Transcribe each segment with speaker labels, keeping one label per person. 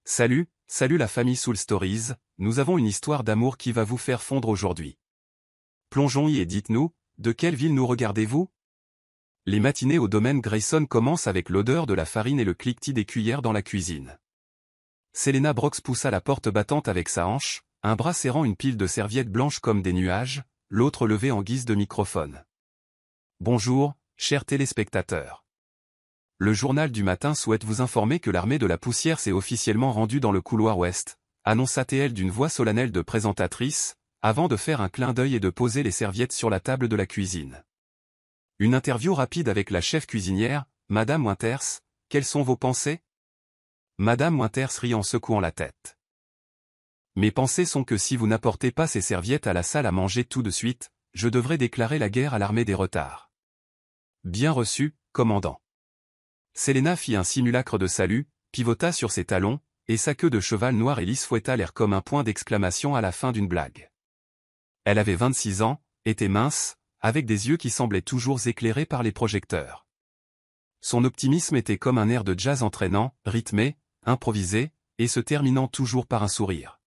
Speaker 1: Salut la famille Soul Stories, nous avons une histoire d'amour qui va vous faire fondre aujourd'hui. Plongeons-y et dites-nous, de quelle ville nous regardez-vous? Les matinées au domaine Grayson commencent avec l'odeur de la farine et le cliquetis des cuillères dans la cuisine. Selena Brox poussa la porte battante avec sa hanche, un bras serrant une pile de serviettes blanches comme des nuages, l'autre levé en guise de microphone. Bonjour, chers téléspectateurs. Le journal du matin souhaite vous informer que l'armée de la poussière s'est officiellement rendue dans le couloir ouest, annonça-t-elle d'une voix solennelle de présentatrice, avant de faire un clin d'œil et de poser les serviettes sur la table de la cuisine. Une interview rapide avec la chef cuisinière, Madame Winters, quelles sont vos pensées? Madame Winters rit en secouant la tête. Mes pensées sont que si vous n'apportez pas ces serviettes à la salle à manger tout de suite, je devrais déclarer la guerre à l'armée des retards. Bien reçu, commandant. Selena fit un simulacre de salut, pivota sur ses talons, et sa queue de cheval noir et lisse fouetta l'air comme un point d'exclamation à la fin d'une blague. Elle avait 26 ans, était mince, avec des yeux qui semblaient toujours éclairés par les projecteurs. Son optimisme était comme un air de jazz entraînant, rythmé, improvisé, et se terminant toujours par un sourire.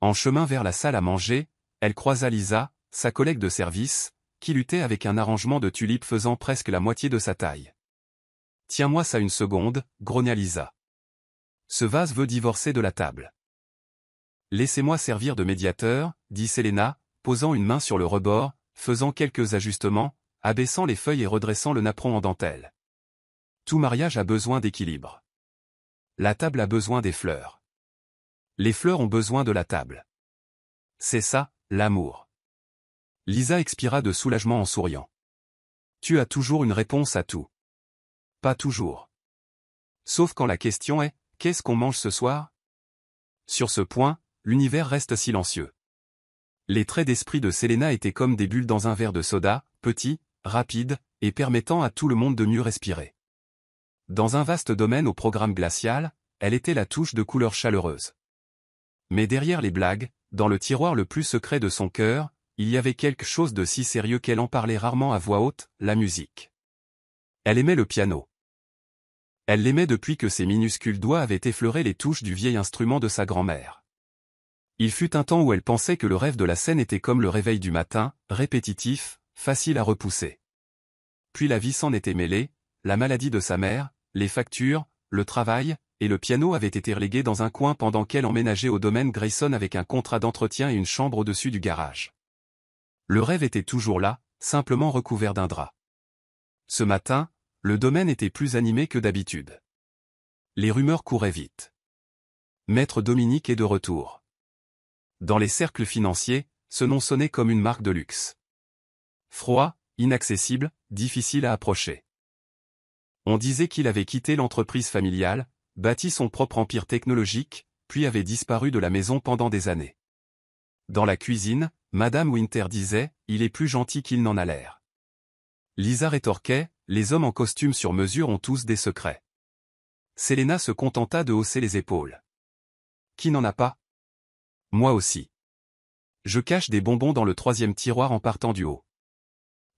Speaker 1: En chemin vers la salle à manger, elle croisa Lisa, sa collègue de service, qui luttait avec un arrangement de tulipes faisant presque la moitié de sa taille. « Tiens-moi ça une seconde, grogna Lisa. Ce vase veut divorcer de la table. »« Laissez-moi servir de médiateur, » dit Selena, posant une main sur le rebord, faisant quelques ajustements, abaissant les feuilles et redressant le napperon en dentelle. Tout mariage a besoin d'équilibre. La table a besoin des fleurs. Les fleurs ont besoin de la table. C'est ça, l'amour. Lisa expira de soulagement en souriant. Tu as toujours une réponse à tout. Pas toujours. Sauf quand la question est, qu'est-ce qu'on mange ce soir? Sur ce point, l'univers reste silencieux. Les traits d'esprit de Selena étaient comme des bulles dans un verre de soda, petits, rapides, et permettant à tout le monde de mieux respirer. Dans un vaste domaine au programme glacial, elle était la touche de couleur chaleureuse. Mais derrière les blagues, dans le tiroir le plus secret de son cœur, il y avait quelque chose de si sérieux qu'elle en parlait rarement à voix haute, la musique. Elle aimait le piano. Elle l'aimait depuis que ses minuscules doigts avaient effleuré les touches du vieil instrument de sa grand-mère. Il fut un temps où elle pensait que le rêve de la scène était comme le réveil du matin, répétitif, facile à repousser. Puis la vie s'en était mêlée, la maladie de sa mère, les factures, le travail, et le piano avaient été relégués dans un coin pendant qu'elle emménageait au domaine Grayson avec un contrat d'entretien et une chambre au-dessus du garage. Le rêve était toujours là, simplement recouvert d'un drap. Ce matin, le domaine était plus animé que d'habitude. Les rumeurs couraient vite. Maître Dominique est de retour. Dans les cercles financiers, ce nom sonnait comme une marque de luxe. Froid, inaccessible, difficile à approcher. On disait qu'il avait quitté l'entreprise familiale, bâti son propre empire technologique, puis avait disparu de la maison pendant des années. Dans la cuisine, Madame Winter disait, il est plus gentil qu'il n'en a l'air. Lisa rétorquait, les hommes en costume sur mesure ont tous des secrets. Selena se contenta de hausser les épaules. Qui n'en a pas? Moi aussi. Je cache des bonbons dans le 3e tiroir en partant du haut.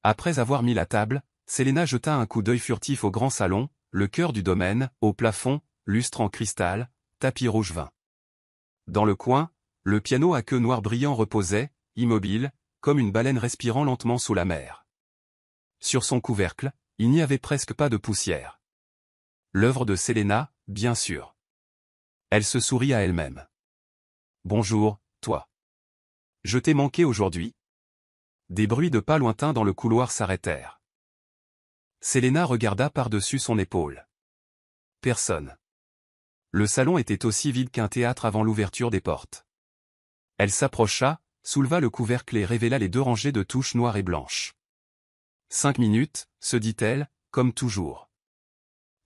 Speaker 1: Après avoir mis la table, Selena jeta un coup d'œil furtif au grand salon, le cœur du domaine, au plafond, lustre en cristal, tapis rouge vin. Dans le coin, le piano à queue noire brillant reposait, immobile, comme une baleine respirant lentement sous la mer. Sur son couvercle, il n'y avait presque pas de poussière. L'œuvre de Selena, bien sûr. Elle se sourit à elle-même. Bonjour, toi. Je t'ai manqué aujourd'hui. Des bruits de pas lointains dans le couloir s'arrêtèrent. Selena regarda par-dessus son épaule. Personne. Le salon était aussi vide qu'un théâtre avant l'ouverture des portes. Elle s'approcha, souleva le couvercle et révéla les 2 rangées de touches noires et blanches. 5 minutes, se dit-elle, comme toujours.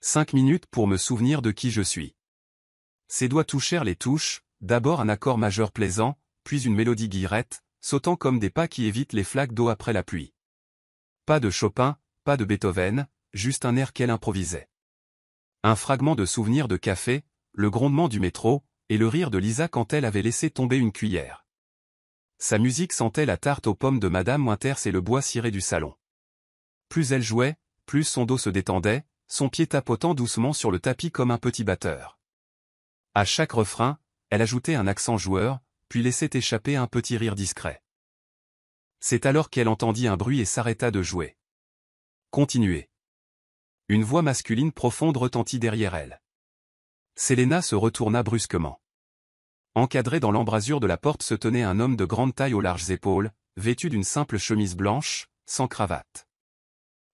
Speaker 1: 5 minutes pour me souvenir de qui je suis. Ses doigts touchèrent les touches, d'abord un accord majeur plaisant, puis une mélodie guillerette, sautant comme des pas qui évitent les flaques d'eau après la pluie. Pas de Chopin, pas de Beethoven, juste un air qu'elle improvisait. Un fragment de souvenir de café, le grondement du métro, et le rire de Lisa quand elle avait laissé tomber une cuillère. Sa musique sentait la tarte aux pommes de Madame Winters et le bois ciré du salon. Plus elle jouait, plus son dos se détendait, son pied tapotant doucement sur le tapis comme un petit batteur. À chaque refrain, elle ajoutait un accent joueur, puis laissait échapper un petit rire discret. C'est alors qu'elle entendit un bruit et s'arrêta de jouer. Continuez. Une voix masculine profonde retentit derrière elle. Selena se retourna brusquement. Encadré dans l'embrasure de la porte se tenait un homme de grande taille aux larges épaules, vêtu d'une simple chemise blanche, sans cravate.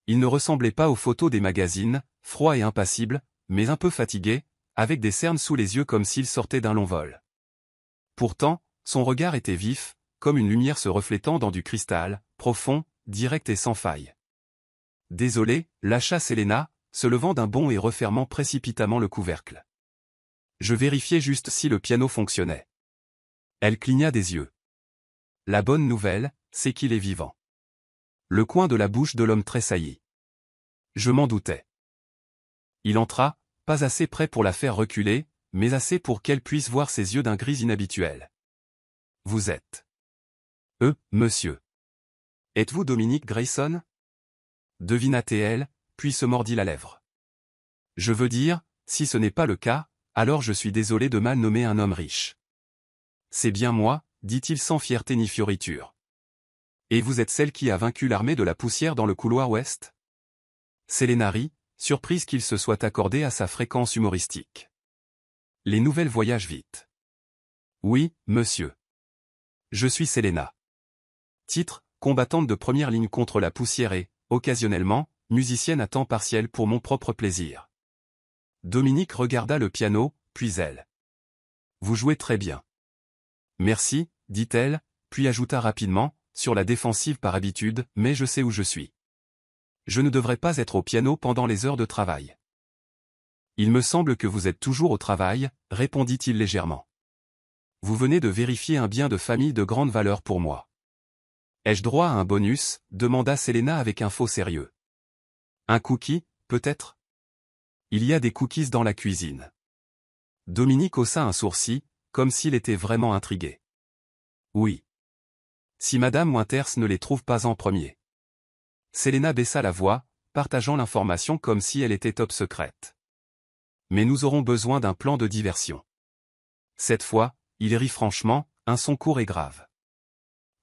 Speaker 1: Il ne ressemblait pas aux photos des magazines, froid et impassible, mais un peu fatigué, avec des cernes sous les yeux comme s'il sortait d'un long vol. Pourtant, son regard était vif, comme une lumière se reflétant dans du cristal, profond, direct et sans faille. Désolé, lâcha Selena, se levant d'un bond et refermant précipitamment le couvercle. Je vérifiais juste si le piano fonctionnait. Elle cligna des yeux. La bonne nouvelle, c'est qu'il est vivant. Le coin de la bouche de l'homme tressaillit. Je m'en doutais. Il entra, pas assez près pour la faire reculer, mais assez pour qu'elle puisse voir ses yeux d'un gris inhabituel. Vous êtes. Monsieur. Êtes-vous Dominique Grayson? Devina-t-elle, puis se mordit la lèvre. Je veux dire, si ce n'est pas le cas, alors je suis désolé de mal nommer un homme riche. C'est bien moi, dit-il sans fierté ni fioriture. Et vous êtes celle qui a vaincu l'armée de la poussière dans le couloir ouest? Selena rit, surprise qu'il se soit accordé à sa fréquence humoristique. Les nouvelles voyagent vite. Oui, monsieur. Je suis Selena. Titre, combattante de première ligne contre la poussière et, occasionnellement, musicienne à temps partiel pour mon propre plaisir. Dominique regarda le piano, puis elle. Vous jouez très bien. Merci, dit-elle, puis ajouta rapidement, sur la défensive par habitude, mais je sais où je suis. Je ne devrais pas être au piano pendant les heures de travail. Il me semble que vous êtes toujours au travail, répondit-il légèrement. Vous venez de vérifier un bien de famille de grande valeur pour moi. Ai-je droit à un bonus? Demanda Selena avec un faux sérieux. Un cookie, peut-être? Il y a des cookies dans la cuisine. Dominique haussa un sourcil, comme s'il était vraiment intrigué. Oui. Si Madame Winters ne les trouve pas en premier. Selena baissa la voix, partageant l'information comme si elle était top secrète. Mais nous aurons besoin d'un plan de diversion. Cette fois, il rit franchement, un son court et grave.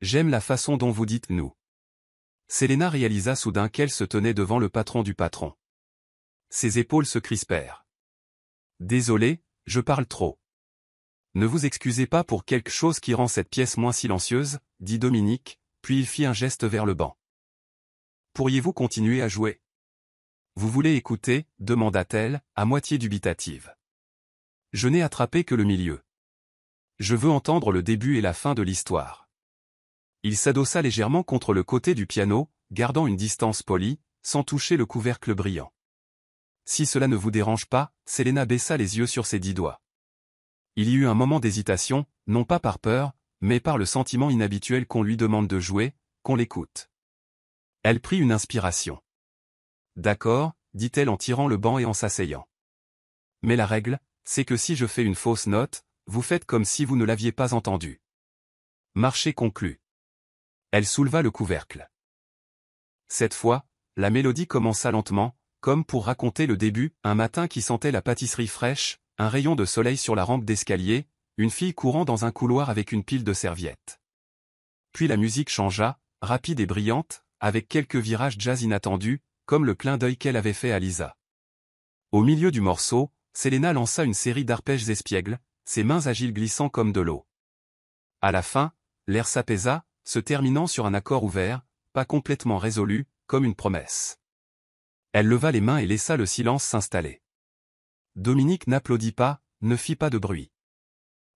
Speaker 1: J'aime la façon dont vous dites nous. Selena réalisa soudain qu'elle se tenait devant le patron du patron. Ses épaules se crispèrent. Désolé, je parle trop. Ne vous excusez pas pour quelque chose qui rend cette pièce moins silencieuse, dit Dominique, puis il fit un geste vers le banc. Pourriez-vous continuer à jouer? Vous voulez écouter? Demanda-t-elle, à moitié dubitative. Je n'ai attrapé que le milieu. Je veux entendre le début et la fin de l'histoire. Il s'adossa légèrement contre le côté du piano, gardant une distance polie, sans toucher le couvercle brillant. Si cela ne vous dérange pas, Selena baissa les yeux sur ses 10 doigts. Il y eut un moment d'hésitation, non pas par peur, mais par le sentiment inhabituel qu'on lui demande de jouer, qu'on l'écoute. Elle prit une inspiration. D'accord, dit-elle en tirant le banc et en s'asseyant. Mais la règle, c'est que si je fais une fausse note, vous faites comme si vous ne l'aviez pas entendue. Marché conclu. Elle souleva le couvercle. Cette fois, la mélodie commença lentement, comme pour raconter le début, un matin qui sentait la pâtisserie fraîche, un rayon de soleil sur la rampe d'escalier, une fille courant dans un couloir avec une pile de serviettes. Puis la musique changea, rapide et brillante, avec quelques virages jazz inattendus, comme le clin d'œil qu'elle avait fait à Lisa. Au milieu du morceau, Selena lança une série d'arpèges espiègles, ses mains agiles glissant comme de l'eau. À la fin, l'air s'apaisa, se terminant sur un accord ouvert, pas complètement résolu, comme une promesse. Elle leva les mains et laissa le silence s'installer. Dominique n'applaudit pas, ne fit pas de bruit.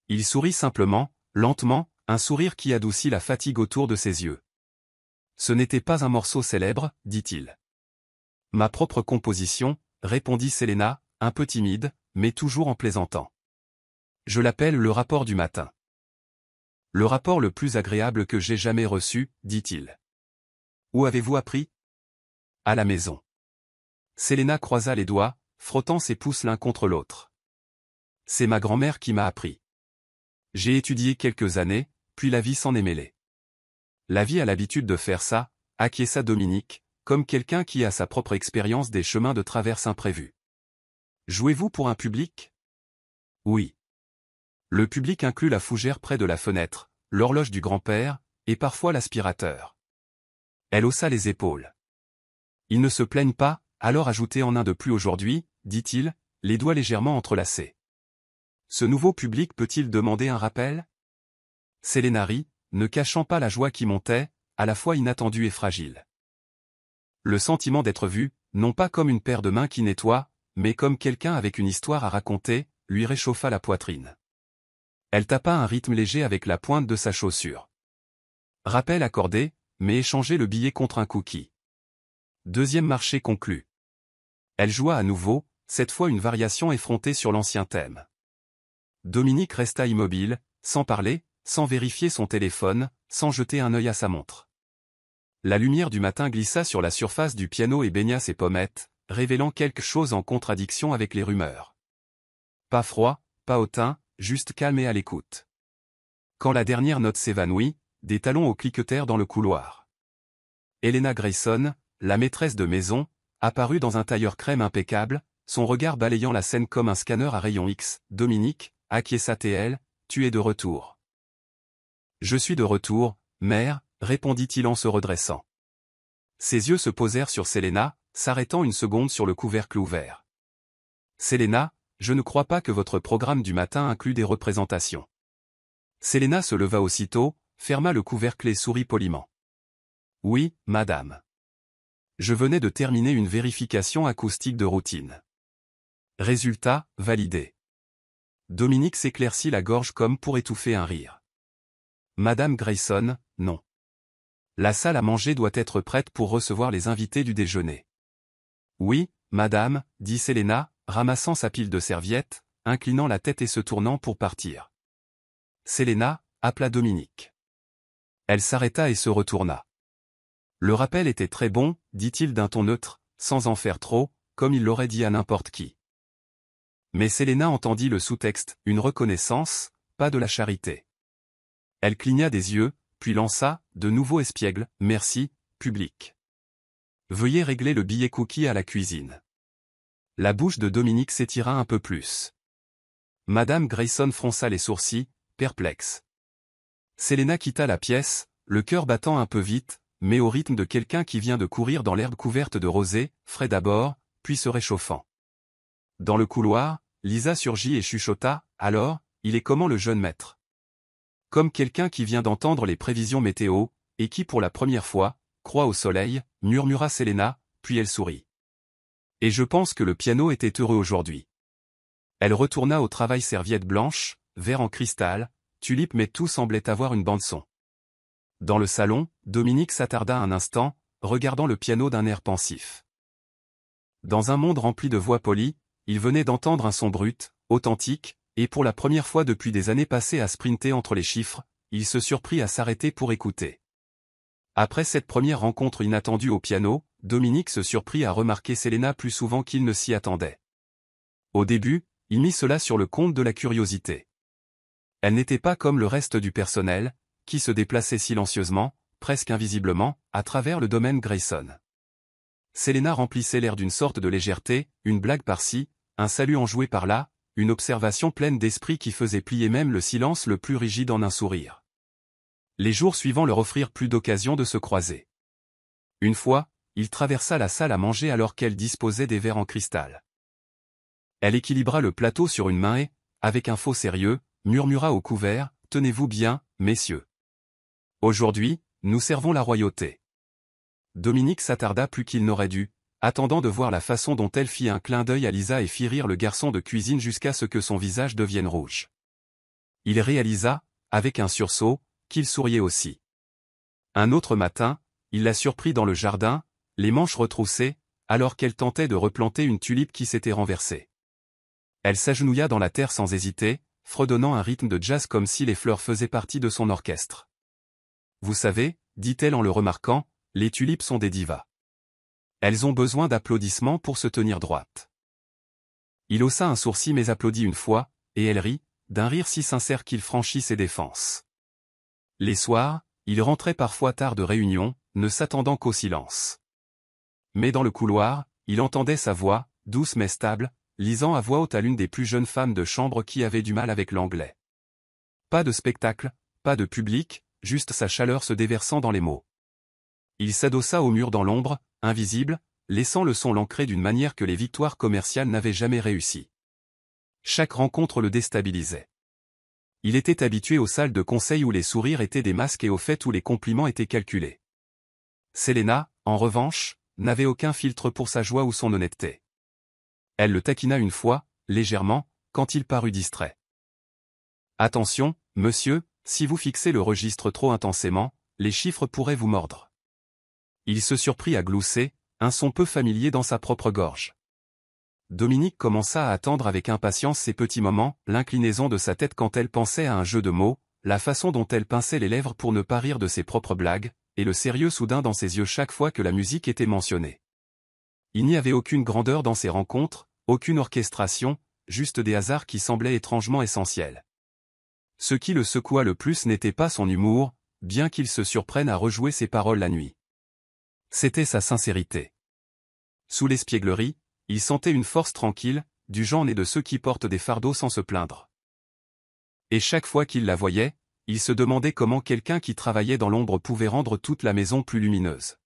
Speaker 1: Il sourit simplement, lentement, un sourire qui adoucit la fatigue autour de ses yeux. Ce n'était pas un morceau célèbre, dit-il. Ma propre composition, répondit Selena, un peu timide, mais toujours en plaisantant. Je l'appelle le rapport du matin. Le rapport le plus agréable que j'ai jamais reçu, dit-il. Où avez-vous appris? À la maison. Selena croisa les doigts, frottant ses pouces l'un contre l'autre. C'est ma grand-mère qui m'a appris. J'ai étudié quelques années, puis la vie s'en est mêlée. La vie a l'habitude de faire ça, acquiesça Dominique, comme quelqu'un qui a sa propre expérience des chemins de traverse imprévus. Jouez-vous pour un public? Oui. Le public inclut la fougère près de la fenêtre, l'horloge du grand-père, et parfois l'aspirateur. Elle haussa les épaules. Ils ne se plaignent pas, alors ajoutez en un de plus aujourd'hui, dit-il, les doigts légèrement entrelacés. Ce nouveau public peut-il demander un rappel? Selena rit, ne cachant pas la joie qui montait, à la fois inattendue et fragile. Le sentiment d'être vu, non pas comme une paire de mains qui nettoie, mais comme quelqu'un avec une histoire à raconter, lui réchauffa la poitrine. Elle tapa un rythme léger avec la pointe de sa chaussure. Rappel accordé, mais échangez le billet contre un cookie. Deuxième marché conclu. Elle joua à nouveau, cette fois une variation effrontée sur l'ancien thème. Dominique resta immobile, sans parler, sans vérifier son téléphone, sans jeter un œil à sa montre. La lumière du matin glissa sur la surface du piano et baigna ses pommettes, révélant quelque chose en contradiction avec les rumeurs. Pas froid, pas hautain, juste calme et à l'écoute. Quand la dernière note s'évanouit, des talons au cliquetèrent dans le couloir. Helena Grayson, la maîtresse de maison, apparut dans un tailleur crème impeccable, son regard balayant la scène comme un scanner à rayon X. Dominique, acquiesça-t-elle, tu es de retour. Je suis de retour, mère, répondit-il en se redressant. Ses yeux se posèrent sur Selena, s'arrêtant une seconde sur le couvercle ouvert. Selena, je ne crois pas que votre programme du matin inclut des représentations. Selena se leva aussitôt, ferma le couvercle et sourit poliment. Oui, madame. Je venais de terminer une vérification acoustique de routine. Résultat, validé. Dominique s'éclaircit la gorge comme pour étouffer un rire. Madame Grayson, non. La salle à manger doit être prête pour recevoir les invités du déjeuner. Oui, madame, dit Selena, ramassant sa pile de serviettes, inclinant la tête et se tournant pour partir. Selena, appela Dominique. Elle s'arrêta et se retourna. Le rappel était très bon, dit-il d'un ton neutre, sans en faire trop, comme il l'aurait dit à n'importe qui. Mais Selena entendit le sous-texte, une reconnaissance, pas de la charité. Elle cligna des yeux, puis lança, de nouveau espiègle, merci, public. Veuillez régler le billet cookie à la cuisine. La bouche de Dominique s'étira un peu plus. Madame Grayson fronça les sourcils, perplexe. Selena quitta la pièce, le cœur battant un peu vite, mais au rythme de quelqu'un qui vient de courir dans l'herbe couverte de rosée, frais d'abord, puis se réchauffant. Dans le couloir, Lisa surgit et chuchota, alors, il est comment le jeune maître? Comme quelqu'un qui vient d'entendre les prévisions météo, et qui pour la première fois, croit au soleil, murmura Selena, puis elle sourit. Et je pense que le piano était heureux aujourd'hui. Elle retourna au travail serviette blanche, verre en cristal, tulipe mais tout semblait avoir une bande-son. Dans le salon, Dominique s'attarda un instant, regardant le piano d'un air pensif. Dans un monde rempli de voix polies, il venait d'entendre un son brut, authentique, et pour la première fois depuis des années passées à sprinter entre les chiffres, il se surprit à s'arrêter pour écouter. Après cette première rencontre inattendue au piano, Dominique se surprit à remarquer Selena plus souvent qu'il ne s'y attendait. Au début, il mit cela sur le compte de la curiosité. Elle n'était pas comme le reste du personnel, qui se déplaçait silencieusement, presque invisiblement, à travers le domaine Grayson. Selena remplissait l'air d'une sorte de légèreté, une blague par-ci, un salut enjoué par-là, une observation pleine d'esprit qui faisait plier même le silence le plus rigide en un sourire. Les jours suivants leur offrirent plus d'occasions de se croiser. Une fois, il traversa la salle à manger alors qu'elle disposait des verres en cristal. Elle équilibra le plateau sur une main et, avec un faux sérieux, murmura au couvert, « Tenez-vous bien, messieurs. Aujourd'hui, nous servons la royauté. » Dominique s'attarda plus qu'il n'aurait dû, attendant de voir la façon dont elle fit un clin d'œil à Lisa et fit rire le garçon de cuisine jusqu'à ce que son visage devienne rouge. Il réalisa, avec un sursaut, qu'il souriait aussi. Un autre matin, il la surprit dans le jardin, les manches retroussées, alors qu'elle tentait de replanter une tulipe qui s'était renversée. Elle s'agenouilla dans la terre sans hésiter, fredonnant un rythme de jazz comme si les fleurs faisaient partie de son orchestre. « Vous savez, dit-elle en le remarquant, les tulipes sont des divas. Elles ont besoin d'applaudissements pour se tenir droites. » Il haussa un sourcil mais applaudit une fois, et elle rit, d'un rire si sincère qu'il franchit ses défenses. Les soirs, il rentrait parfois tard de réunion, ne s'attendant qu'au silence. Mais dans le couloir, il entendait sa voix, douce mais stable, lisant à voix haute à l'une des plus jeunes femmes de chambre qui avait du mal avec l'anglais. Pas de spectacle, pas de public, juste sa chaleur se déversant dans les mots. Il s'adossa au mur dans l'ombre, invisible, laissant le son l'ancrer d'une manière que les victoires commerciales n'avaient jamais réussi. Chaque rencontre le déstabilisait. Il était habitué aux salles de conseil où les sourires étaient des masques et aux fêtes où les compliments étaient calculés. Selena, en revanche, n'avait aucun filtre pour sa joie ou son honnêteté. Elle le taquina une fois, légèrement, quand il parut distrait. « Attention, monsieur, si vous fixez le registre trop intensément, les chiffres pourraient vous mordre. » Il se surprit à glousser, un son peu familier dans sa propre gorge. Dominique commença à attendre avec impatience ces petits moments, l'inclinaison de sa tête quand elle pensait à un jeu de mots, la façon dont elle pinçait les lèvres pour ne pas rire de ses propres blagues, et le sérieux soudain dans ses yeux chaque fois que la musique était mentionnée. Il n'y avait aucune grandeur dans ces rencontres, aucune orchestration, juste des hasards qui semblaient étrangement essentiels. Ce qui le secoua le plus n'était pas son humour, bien qu'il se surprenne à rejouer ses paroles la nuit. C'était sa sincérité. Sous l'espièglerie, il sentait une force tranquille, du genre né de ceux qui portent des fardeaux sans se plaindre. Et chaque fois qu'il la voyait, il se demandait comment quelqu'un qui travaillait dans l'ombre pouvait rendre toute la maison plus lumineuse.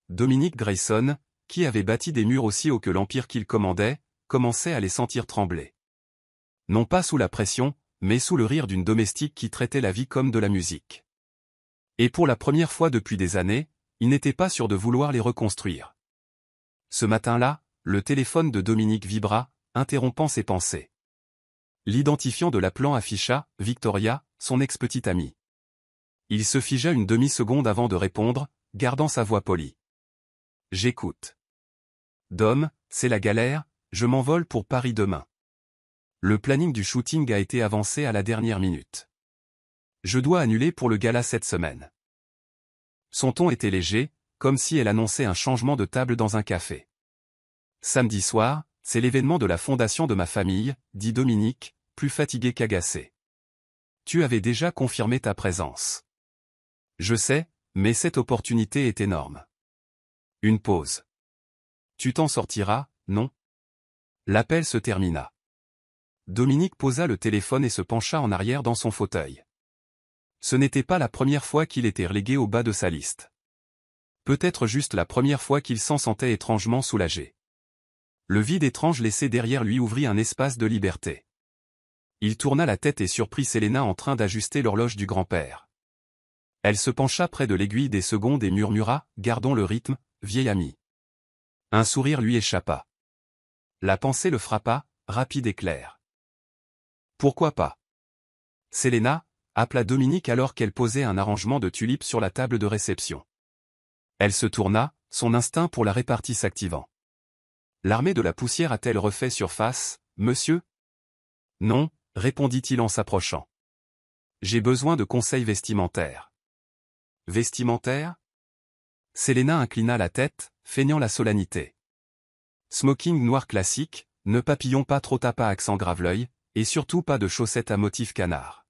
Speaker 1: Dominique Grayson, qui avait bâti des murs aussi hauts que l'empire qu'il commandait, commençait à les sentir trembler. Non pas sous la pression, mais sous le rire d'une domestique qui traitait la vie comme de la musique. Et pour la première fois depuis des années, il n'était pas sûr de vouloir les reconstruire. Ce matin-là, le téléphone de Dominique vibra, interrompant ses pensées. L'identifiant de l'appelant afficha « Victoria », son ex-petite amie. Il se figea une demi-seconde avant de répondre, gardant sa voix polie. « J'écoute. »« Dom, c'est la galère, je m'envole pour Paris demain. Le planning du shooting a été avancé à la dernière minute. Je dois annuler pour le gala cette semaine. » Son ton était léger, comme si elle annonçait un changement de table dans un café. « Samedi soir, c'est l'événement de la fondation de ma famille, » dit Dominique, plus fatigué qu'agacé. « Tu avais déjà confirmé ta présence. »« Je sais, mais cette opportunité est énorme. » Une pause. « Tu t'en sortiras, non ?» L'appel se termina. Dominique posa le téléphone et se pencha en arrière dans son fauteuil. Ce n'était pas la première fois qu'il était relégué au bas de sa liste. Peut-être juste la première fois qu'il s'en sentait étrangement soulagé. Le vide étrange laissé derrière lui ouvrit un espace de liberté. Il tourna la tête et surprit Selena en train d'ajuster l'horloge du grand-père. Elle se pencha près de l'aiguille des secondes et murmura « Gardons le rythme, vieil ami. » Un sourire lui échappa. La pensée le frappa, rapide et claire. « Pourquoi pas ?» Selena, appela Dominique alors qu'elle posait un arrangement de tulipes sur la table de réception. Elle se tourna, son instinct pour la répartie s'activant. « L'armée de la poussière a-t-elle refait surface, monsieur ?»« Non, » répondit-il en s'approchant. « J'ai besoin de conseils vestimentaires. »« Vestimentaires ?» Selena inclina la tête, feignant la solennité. « Smoking noir classique, ne papillon pas trop tape à accent grave-l'œil, et surtout pas de chaussettes à motif canard.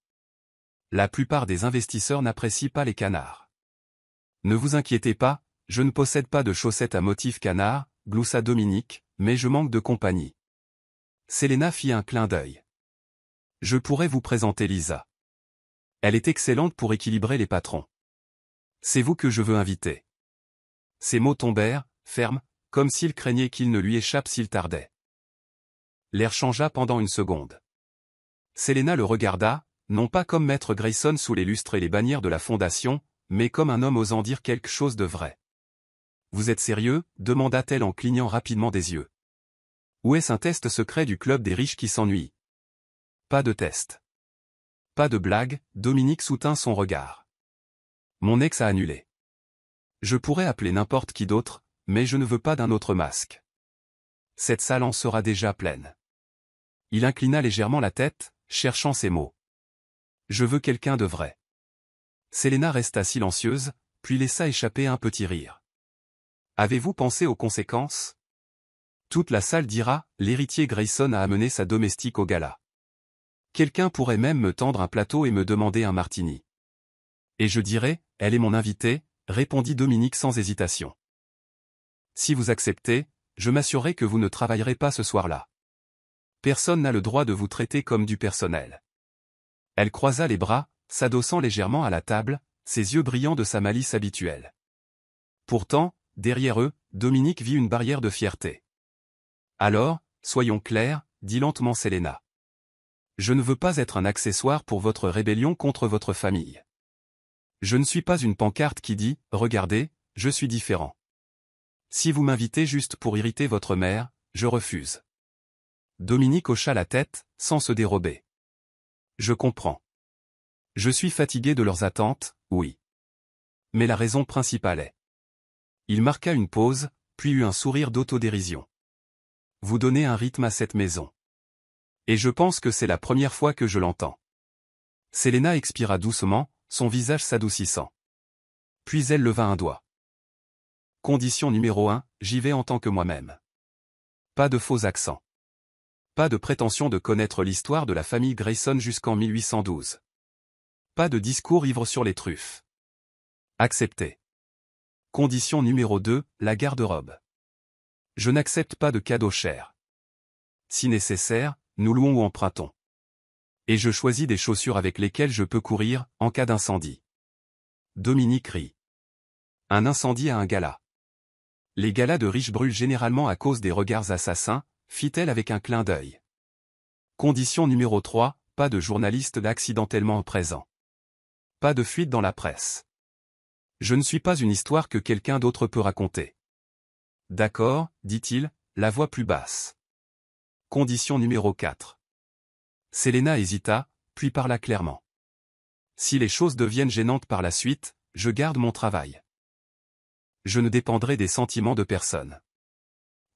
Speaker 1: La plupart des investisseurs n'apprécient pas les canards. »« Ne vous inquiétez pas, je ne possède pas de chaussettes à motif canard, » gloussa Dominique, « mais je manque de compagnie. » Selena fit un clin d'œil. « Je pourrais vous présenter Lisa. Elle est excellente pour équilibrer les patrons. C'est vous que je veux inviter. » Ces mots tombèrent, fermes, comme s'il craignait qu'il ne lui échappe s'il tardait. L'air changea pendant une seconde. Selena le regarda, non pas comme maître Grayson sous les lustres et les bannières de la fondation, mais comme un homme osant dire quelque chose de vrai. « Vous êtes sérieux ?» demanda-t-elle en clignant rapidement des yeux. « Ou est-ce un test secret du club des riches qui s'ennuie ?»« Pas de test. »« Pas de blague ?» Dominique soutint son regard. « Mon ex a annulé. Je pourrais appeler n'importe qui d'autre, mais je ne veux pas d'un autre masque. Cette salle en sera déjà pleine. » Il inclina légèrement la tête, cherchant ses mots. « Je veux quelqu'un de vrai. » Selena resta silencieuse, puis laissa échapper un petit rire. « Avez-vous pensé aux conséquences ?» Toute la salle dira, l'héritier Grayson a amené sa domestique au gala. Quelqu'un pourrait même me tendre un plateau et me demander un martini. Et je dirais, elle est mon invitée, répondit Dominique sans hésitation. Si vous acceptez, je m'assurerai que vous ne travaillerez pas ce soir-là. Personne n'a le droit de vous traiter comme du personnel. Elle croisa les bras, s'adossant légèrement à la table, ses yeux brillants de sa malice habituelle. Pourtant, derrière eux, Dominique vit une barrière de fierté. Alors, soyons clairs, dit lentement Selena. Je ne veux pas être un accessoire pour votre rébellion contre votre famille. Je ne suis pas une pancarte qui dit « Regardez, je suis différent ». Si vous m'invitez juste pour irriter votre mère, je refuse. Dominique hocha la tête, sans se dérober. Je comprends. Je suis fatigué de leurs attentes, oui. Mais la raison principale est. Il marqua une pause, puis eut un sourire d'autodérision. Vous donnez un rythme à cette maison. Et je pense que c'est la première fois que je l'entends. Selena expira doucement, son visage s'adoucissant. Puis elle leva un doigt. Condition numéro 1, j'y vais en tant que moi-même. Pas de faux accents. Pas de prétention de connaître l'histoire de la famille Grayson jusqu'en 1812. Pas de discours ivre sur les truffes. Accepté. Condition numéro 2, la garde-robe. Je n'accepte pas de cadeaux chers. Si nécessaire, nous louons ou empruntons. Et je choisis des chaussures avec lesquelles je peux courir, en cas d'incendie. Dominique rit. Un incendie à un gala. Les galas de riches brûlent généralement à cause des regards assassins, fit-elle avec un clin d'œil. Condition numéro 3, pas de journalistes accidentellement présents. Pas de fuite dans la presse. Je ne suis pas une histoire que quelqu'un d'autre peut raconter. D'accord, dit-il, la voix plus basse. Condition numéro 4. Selena hésita, puis parla clairement. Si les choses deviennent gênantes par la suite, je garde mon travail. Je ne dépendrai des sentiments de personne.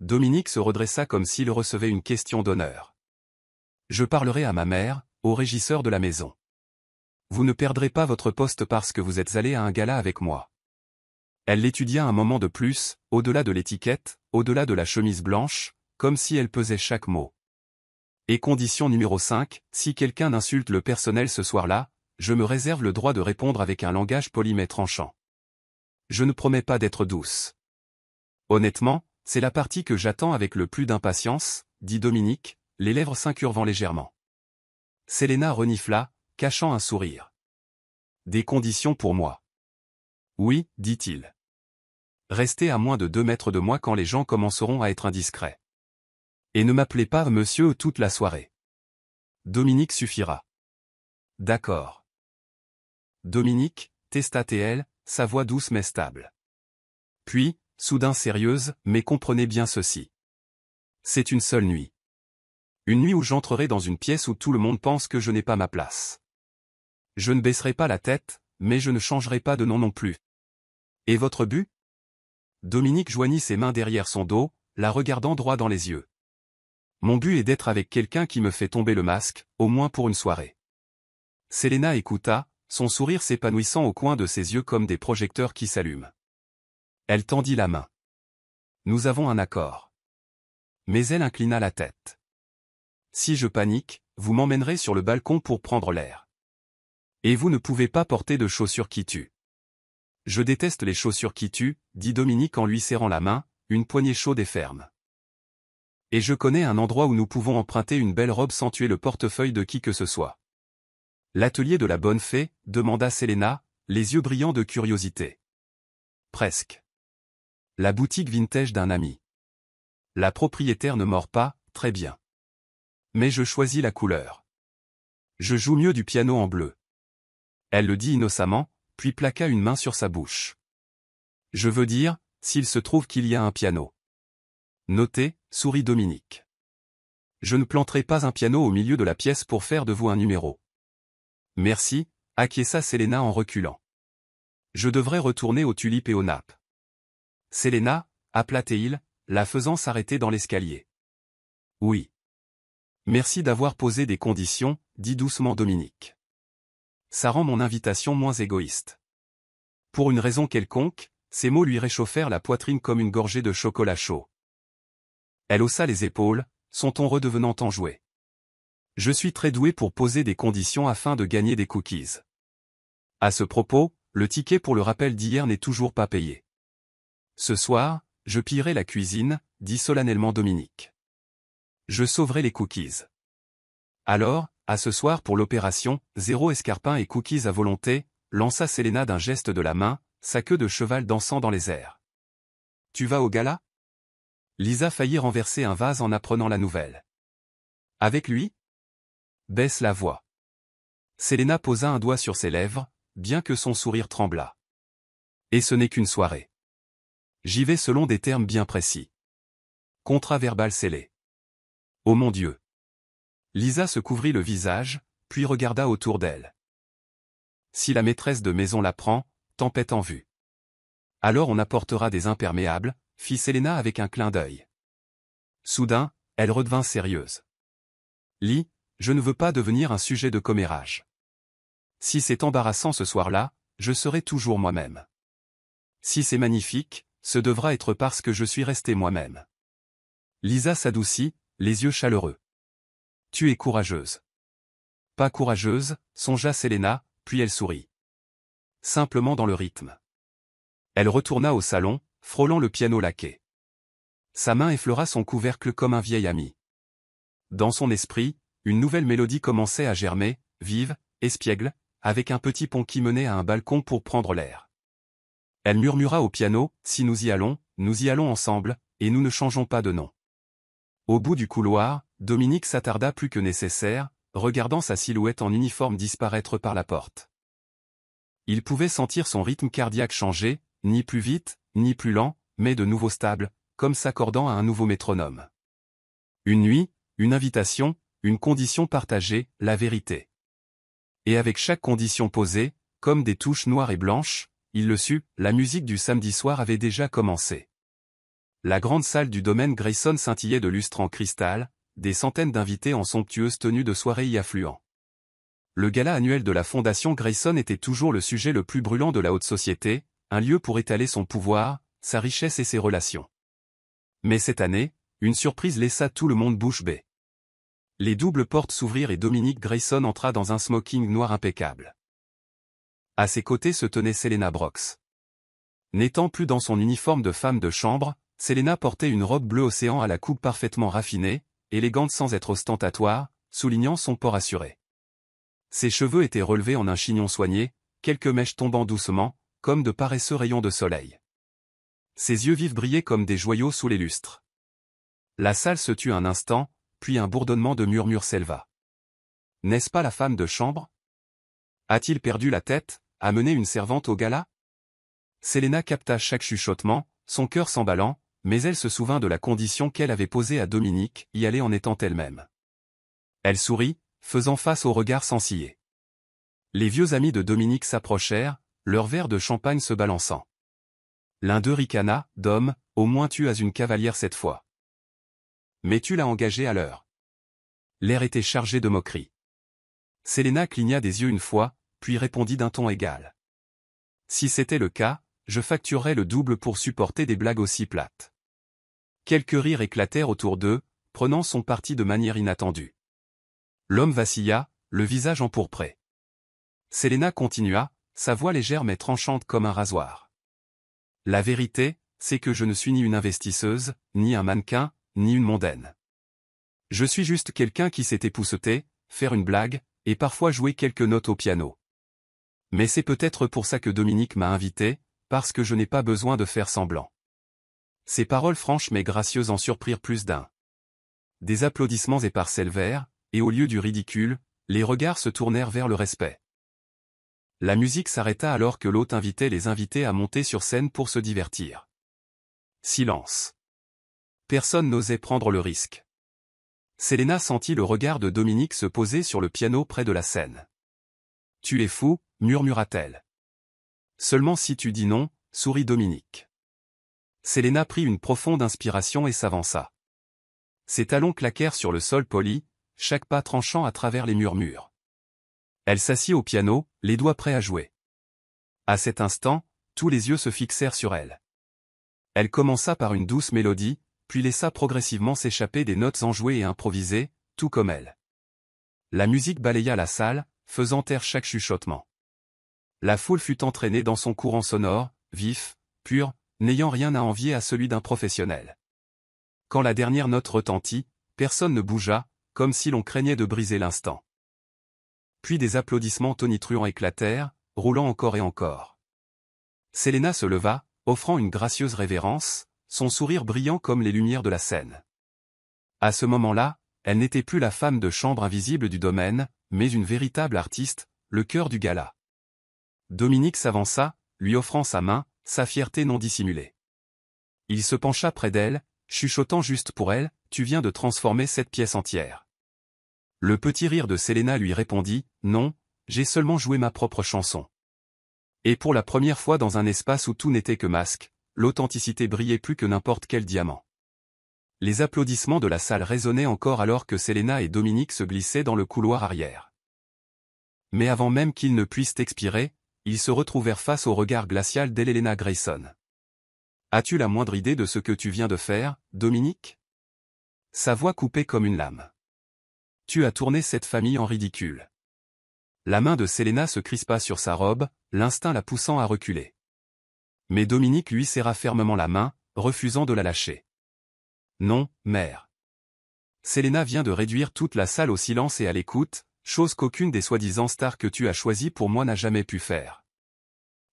Speaker 1: Dominique se redressa comme s'il recevait une question d'honneur. Je parlerai à ma mère, au régisseur de la maison. Vous ne perdrez pas votre poste parce que vous êtes allé à un gala avec moi. Elle l'étudia un moment de plus, au-delà de l'étiquette, au-delà de la chemise blanche, comme si elle pesait chaque mot. Et condition numéro 5, si quelqu'un insulte le personnel ce soir-là, je me réserve le droit de répondre avec un langage poli mais tranchant. Je ne promets pas d'être douce. Honnêtement, c'est la partie que j'attends avec le plus d'impatience, dit Dominique, les lèvres s'incurvant légèrement. Selena renifla, cachant un sourire. Des conditions pour moi. Oui, dit-il. Restez à moins de 2 mètres de moi quand les gens commenceront à être indiscrets. Et ne m'appelez pas monsieur toute la soirée. Dominique suffira. D'accord. Dominique, testa-t-elle, sa voix douce mais stable. Puis, soudain sérieuse, mais comprenez bien ceci. C'est une seule nuit. Une nuit où j'entrerai dans une pièce où tout le monde pense que je n'ai pas ma place. Je ne baisserai pas la tête, mais je ne changerai pas de nom non plus. Et votre but ? Dominique joignit ses mains derrière son dos, la regardant droit dans les yeux. Mon but est d'être avec quelqu'un qui me fait tomber le masque, au moins pour une soirée. Selena écouta, son sourire s'épanouissant au coin de ses yeux comme des projecteurs qui s'allument. Elle tendit la main. Nous avons un accord. Mais elle inclina la tête. Si je panique, vous m'emmènerez sur le balcon pour prendre l'air. Et vous ne pouvez pas porter de chaussures qui tuent. Je déteste les chaussures qui tuent, dit Dominique en lui serrant la main, une poignée chaude et ferme. Et je connais un endroit où nous pouvons emprunter une belle robe sans tuer le portefeuille de qui que ce soit. L'atelier de la bonne fée, demanda Selena, les yeux brillants de curiosité. Presque. La boutique vintage d'un ami. La propriétaire ne mord pas, très bien. Mais je choisis la couleur. Je joue mieux du piano en bleu. Elle le dit innocemment, puis plaqua une main sur sa bouche. Je veux dire, s'il se trouve qu'il y a un piano. Notez, sourit Dominique. Je ne planterai pas un piano au milieu de la pièce pour faire de vous un numéro. Merci, acquiesça Selena en reculant. Je devrais retourner aux tulipes et aux nappes. Selena, appela Théil, la faisant s'arrêter dans l'escalier. Oui. Merci d'avoir posé des conditions, dit doucement Dominique. Ça rend mon invitation moins égoïste. Pour une raison quelconque, ces mots lui réchauffèrent la poitrine comme une gorgée de chocolat chaud. Elle haussa les épaules, son ton redevenant enjoué. Je suis très doué pour poser des conditions afin de gagner des cookies. À ce propos, le ticket pour le rappel d'hier n'est toujours pas payé. Ce soir, je pillerai la cuisine, dit solennellement Dominique. Je sauverai les cookies. Alors, à ce soir pour l'opération, 0 escarpin et cookies à volonté, lança Selena d'un geste de la main, sa queue de cheval dansant dans les airs. Tu vas au gala? Lisa faillit renverser un vase en apprenant la nouvelle. Avec lui? Baisse la voix. Selena posa un doigt sur ses lèvres, bien que son sourire tremblât. Et ce n'est qu'une soirée. J'y vais selon des termes bien précis. Contrat verbal scellé. Oh mon Dieu! Lisa se couvrit le visage, puis regarda autour d'elle. Si la maîtresse de maison l'apprend, tempête en vue. Alors on apportera des imperméables, fit Selena avec un clin d'œil. Soudain, elle redevint sérieuse. Lee, je ne veux pas devenir un sujet de commérage. Si c'est embarrassant ce soir-là, je serai toujours moi-même. Si c'est magnifique, ce devra être parce que je suis resté moi-même. Lisa s'adoucit, les yeux chaleureux. Tu es courageuse. Pas courageuse, songea Selena, puis elle sourit. Simplement dans le rythme. Elle retourna au salon, frôlant le piano laqué. Sa main effleura son couvercle comme un vieil ami. Dans son esprit, une nouvelle mélodie commençait à germer, vive, espiègle, avec un petit pont qui menait à un balcon pour prendre l'air. Elle murmura au piano, si nous y allons ensemble, et nous ne changeons pas de nom. Au bout du couloir, Dominique s'attarda plus que nécessaire, regardant sa silhouette en uniforme disparaître par la porte. Il pouvait sentir son rythme cardiaque changer, ni plus vite, ni plus lent, mais de nouveau stable, comme s'accordant à un nouveau métronome. Une nuit, une invitation, une condition partagée, la vérité. Et avec chaque condition posée, comme des touches noires et blanches, il le sut, la musique du samedi soir avait déjà commencé. La grande salle du domaine Grayson scintillait de lustres en cristal, des centaines d'invités en somptueuses tenues de soirée y affluant. Le gala annuel de la Fondation Grayson était toujours le sujet le plus brûlant de la haute société, un lieu pour étaler son pouvoir, sa richesse et ses relations. Mais cette année, une surprise laissa tout le monde bouche bée. Les doubles portes s'ouvrirent et Dominique Grayson entra dans un smoking noir impeccable. À ses côtés se tenait Selena Brox. N'étant plus dans son uniforme de femme de chambre, Selena portait une robe bleu océan à la coupe parfaitement raffinée, élégante sans être ostentatoire, soulignant son port assuré. Ses cheveux étaient relevés en un chignon soigné, quelques mèches tombant doucement, comme de paresseux rayons de soleil. Ses yeux vifs brillaient comme des joyaux sous les lustres. La salle se tut un instant, puis un bourdonnement de murmures s'éleva. N'est-ce pas la femme de chambre? A-t-il perdu la tête, amené une servante au gala? Selena capta chaque chuchotement, son cœur s'emballant, mais elle se souvint de la condition qu'elle avait posée à Dominique, y aller en étant elle-même. Elle sourit, faisant face au regard sans ciller. Les vieux amis de Dominique s'approchèrent, leur verre de champagne se balançant. L'un d'eux ricana, « Dom, au moins tu as une cavalière cette fois. Mais tu l'as engagée à l'heure. » L'air était chargé de moquerie. Selena cligna des yeux une fois, puis répondit d'un ton égal. Si c'était le cas, je facturerais le double pour supporter des blagues aussi plates. Quelques rires éclatèrent autour d'eux, prenant son parti de manière inattendue. L'homme vacilla, le visage empourpré. Selena continua, sa voix légère mais tranchante comme un rasoir. La vérité, c'est que je ne suis ni une investisseuse, ni un mannequin, ni une mondaine. Je suis juste quelqu'un qui sait épousseter, faire une blague, et parfois jouer quelques notes au piano. Mais c'est peut-être pour ça que Dominique m'a invité, parce que je n'ai pas besoin de faire semblant. Ces paroles franches mais gracieuses en surprirent plus d'un. Des applaudissements épars s'élevèrent, et au lieu du ridicule, les regards se tournèrent vers le respect. La musique s'arrêta alors que l'hôte invitait les invités à monter sur scène pour se divertir. Silence. Personne n'osait prendre le risque. Selena sentit le regard de Dominique se poser sur le piano près de la scène. « Tu es fou » murmura-t-elle. « Seulement si tu dis non » sourit Dominique. Selena prit une profonde inspiration et s'avança. Ses talons claquèrent sur le sol poli, chaque pas tranchant à travers les murmures. Elle s'assit au piano, les doigts prêts à jouer. À cet instant, tous les yeux se fixèrent sur elle. Elle commença par une douce mélodie, puis laissa progressivement s'échapper des notes enjouées et improvisées, tout comme elle. La musique balaya la salle, faisant taire chaque chuchotement. La foule fut entraînée dans son courant sonore, vif, pur, n'ayant rien à envier à celui d'un professionnel. Quand la dernière note retentit, personne ne bougea, comme si l'on craignait de briser l'instant. Puis des applaudissements tonitruants éclatèrent, roulant encore et encore. Selena se leva, offrant une gracieuse révérence, son sourire brillant comme les lumières de la scène. À ce moment-là, elle n'était plus la femme de chambre invisible du domaine, mais une véritable artiste, le cœur du gala. Dominique s'avança, lui offrant sa main, sa fierté non dissimulée. Il se pencha près d'elle, chuchotant juste pour elle, « Tu viens de transformer cette pièce entière. » Le petit rire de Selena lui répondit, « Non, j'ai seulement joué ma propre chanson. » Et pour la première fois dans un espace où tout n'était que masque, l'authenticité brillait plus que n'importe quel diamant. Les applaudissements de la salle résonnaient encore alors que Selena et Dominique se glissaient dans le couloir arrière. Mais avant même qu'ils ne puissent expirer, ils se retrouvèrent face au regard glacial d'Helena Grayson. « As-tu la moindre idée de ce que tu viens de faire, Dominique ?» Sa voix coupait comme une lame. « Tu as tourné cette famille en ridicule. » La main de Selena se crispa sur sa robe, l'instinct la poussant à reculer. Mais Dominique lui serra fermement la main, refusant de la lâcher. « Non, mère. Selena vient de réduire toute la salle au silence et à l'écoute, chose qu'aucune des soi-disant stars que tu as choisies pour moi n'a jamais pu faire. »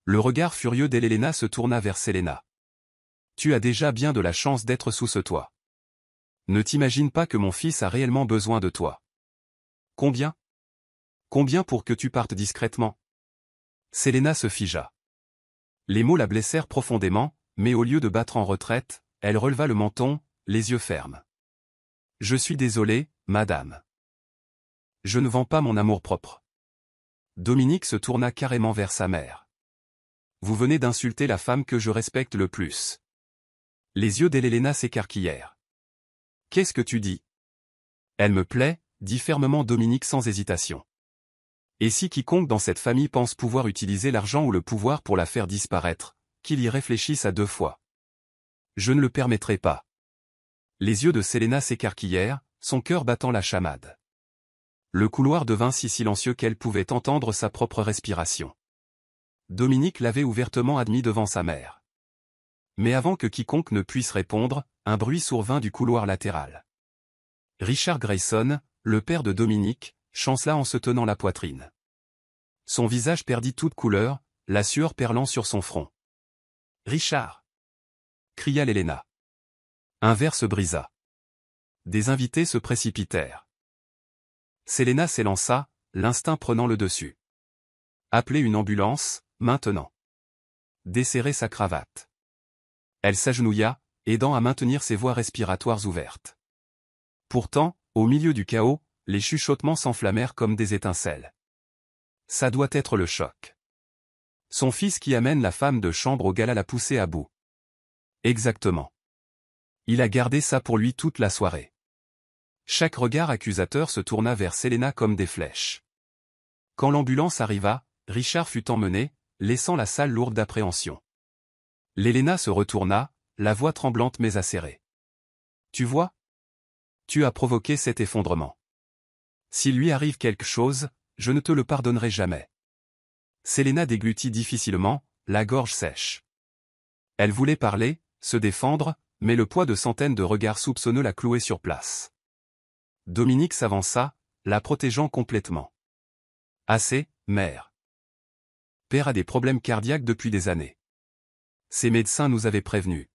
Speaker 1: Le regard furieux d'Helena se tourna vers Selena. « Tu as déjà bien de la chance d'être sous ce toit. Ne t'imagine pas que mon fils a réellement besoin de toi. Combien ? Combien pour que tu partes discrètement ?» Selena se figea. Les mots la blessèrent profondément, mais au lieu de battre en retraite, elle releva le menton, les yeux fermes. « Je suis désolé, madame. Je ne vends pas mon amour-propre. » Dominique se tourna carrément vers sa mère. « Vous venez d'insulter la femme que je respecte le plus. » Les yeux d'Helena s'écarquillèrent. « Qu'est-ce que tu dis ? » « Elle me plaît, » dit fermement Dominique sans hésitation. « Et si quiconque dans cette famille pense pouvoir utiliser l'argent ou le pouvoir pour la faire disparaître, qu'il y réfléchisse à 2 fois. Je ne le permettrai pas. » Les yeux de Selena s'écarquillèrent, son cœur battant la chamade. Le couloir devint si silencieux qu'elle pouvait entendre sa propre respiration. Dominique l'avait ouvertement admis devant sa mère. Mais avant que quiconque ne puisse répondre, un bruit sourd vint du couloir latéral. Richard Grayson, le père de Dominique, chancela en se tenant la poitrine. Son visage perdit toute couleur, la sueur perlant sur son front. « Richard !» cria Helena. Un verre se brisa. Des invités se précipitèrent. Selena s'élança, l'instinct prenant le dessus. Appeler une ambulance, maintenant. Desserrer sa cravate. Elle s'agenouilla, aidant à maintenir ses voies respiratoires ouvertes. Pourtant, au milieu du chaos, les chuchotements s'enflammèrent comme des étincelles. Ça doit être le choc. Son fils qui amène la femme de chambre au gala l'a poussé à bout. Exactement. Il a gardé ça pour lui toute la soirée. Chaque regard accusateur se tourna vers Selena comme des flèches. Quand l'ambulance arriva, Richard fut emmené, laissant la salle lourde d'appréhension. Helena se retourna, la voix tremblante mais acérée. « Tu vois ? Tu as provoqué cet effondrement. S'il lui arrive quelque chose, je ne te le pardonnerai jamais. » Selena déglutit difficilement, la gorge sèche. Elle voulait parler, se défendre, mais le poids de centaines de regards soupçonneux la clouait sur place. Dominique s'avança, la protégeant complètement. « Assez, mère. Père a des problèmes cardiaques depuis des années. Ses médecins nous avaient prévenus.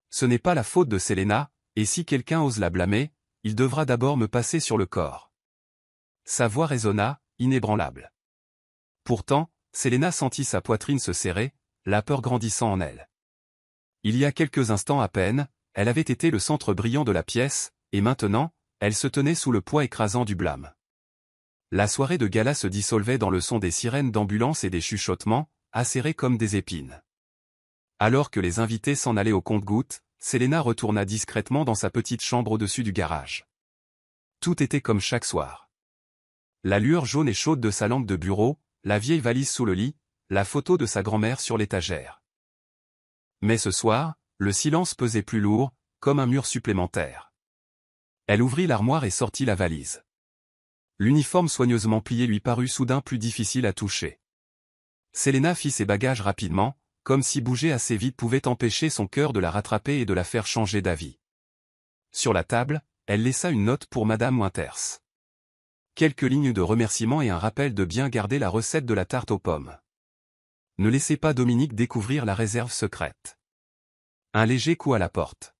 Speaker 1: Ce n'est pas la faute de Selena, et si quelqu'un ose la blâmer, il devra d'abord me passer sur le corps. » Sa voix résonna, inébranlable. Pourtant, Selena sentit sa poitrine se serrer, la peur grandissant en elle. Il y a quelques instants à peine, elle avait été le centre brillant de la pièce, et maintenant, elle se tenait sous le poids écrasant du blâme. La soirée de gala se dissolvait dans le son des sirènes d'ambulance et des chuchotements, acérés comme des épines. Alors que les invités s'en allaient au compte-gouttes, Selena retourna discrètement dans sa petite chambre au-dessus du garage. Tout était comme chaque soir. La lueur jaune et chaude de sa lampe de bureau, la vieille valise sous le lit, la photo de sa grand-mère sur l'étagère. Mais ce soir, le silence pesait plus lourd, comme un mur supplémentaire. Elle ouvrit l'armoire et sortit la valise. L'uniforme soigneusement plié lui parut soudain plus difficile à toucher. Selena fit ses bagages rapidement, comme si bouger assez vite pouvait empêcher son cœur de la rattraper et de la faire changer d'avis. Sur la table, elle laissa une note pour Madame Winters. Quelques lignes de remerciement et un rappel de bien garder la recette de la tarte aux pommes. Ne laissez pas Dominique découvrir la réserve secrète. Un léger coup à la porte.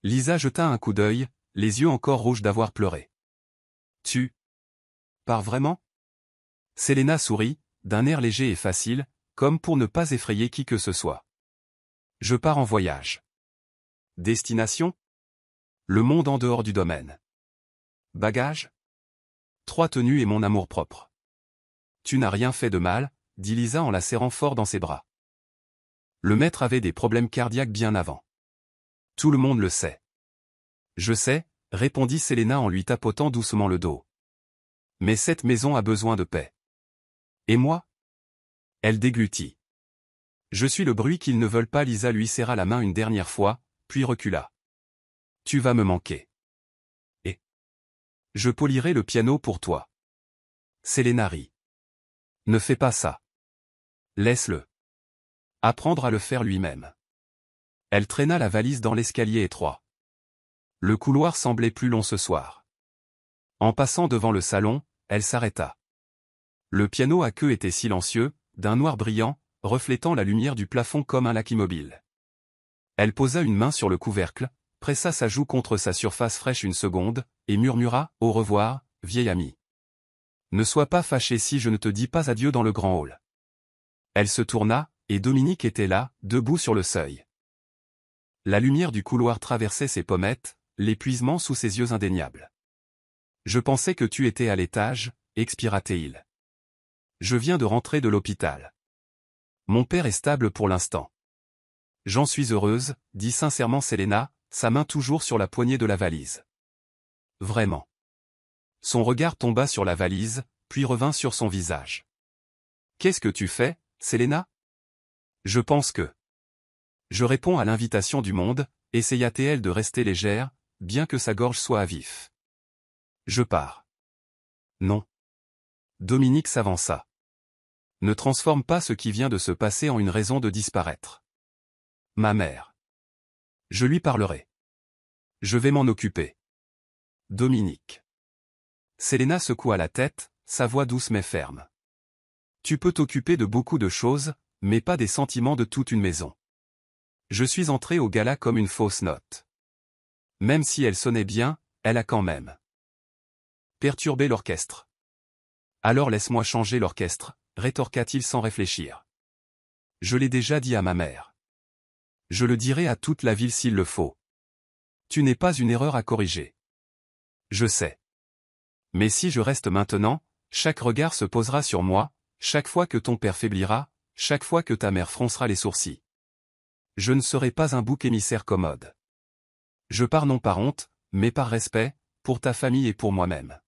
Speaker 1: Lisa jeta un coup d'œil, les yeux encore rouges d'avoir pleuré. Tu pars vraiment? Selena sourit, d'un air léger et facile, comme pour ne pas effrayer qui que ce soit. Je pars en voyage. Destination? Le monde en dehors du domaine. Bagages? 3 tenues et mon amour-propre. Tu n'as rien fait de mal, dit Lisa en la serrant fort dans ses bras. Le maître avait des problèmes cardiaques bien avant. Tout le monde le sait. Je sais, répondit Selena en lui tapotant doucement le dos. Mais cette maison a besoin de paix. Et moi? Elle déglutit. Je suis le bruit qu'ils ne veulent pas. Lisa lui serra la main une dernière fois, puis recula. Tu vas me manquer. Et je polirai le piano pour toi. Selena rit. Ne fais pas ça. Laisse-le. Apprendre à le faire lui-même. Elle traîna la valise dans l'escalier étroit. Le couloir semblait plus long ce soir. En passant devant le salon, elle s'arrêta. Le piano à queue était silencieux, d'un noir brillant, reflétant la lumière du plafond comme un lac immobile. Elle posa une main sur le couvercle, pressa sa joue contre sa surface fraîche une seconde, et murmura « Au revoir, vieille amie. Ne sois pas fâché si je ne te dis pas adieu dans le grand hall. » Elle se tourna, et Dominique était là, debout sur le seuil. La lumière du couloir traversait ses pommettes, l'épuisement sous ses yeux indéniables. « Je pensais que tu étais à l'étage, » expira-t-il. « Je viens de rentrer de l'hôpital. Mon père est stable pour l'instant. »« J'en suis heureuse, » dit sincèrement Selena, sa main toujours sur la poignée de la valise. « Vraiment. » Son regard tomba sur la valise, puis revint sur son visage. « Qu'est-ce que tu fais, Selena ? » « Je pense que... » Je réponds à l'invitation du monde, essaya-t-elle de rester légère, bien que sa gorge soit à vif. « Je pars. » « Non. » Dominique s'avança. « Ne transforme pas ce qui vient de se passer en une raison de disparaître. Ma mère. Je lui parlerai. Je vais m'en occuper. Dominique. » Selena secoua la tête, sa voix douce mais ferme. « Tu peux t'occuper de beaucoup de choses, mais pas des sentiments de toute une maison. Je suis entrée au gala comme une fausse note. Même si elle sonnait bien, elle a quand même perturbé l'orchestre. Alors laisse-moi changer l'orchestre, rétorqua-t-il sans réfléchir. Je l'ai déjà dit à ma mère. Je le dirai à toute la ville s'il le faut. Tu n'es pas une erreur à corriger. Je sais. Mais si je reste maintenant, chaque regard se posera sur moi, chaque fois que ton père faiblira, chaque fois que ta mère froncera les sourcils. Je ne serai pas un bouc émissaire commode. Je pars non par honte, mais par respect, pour ta famille et pour moi-même. »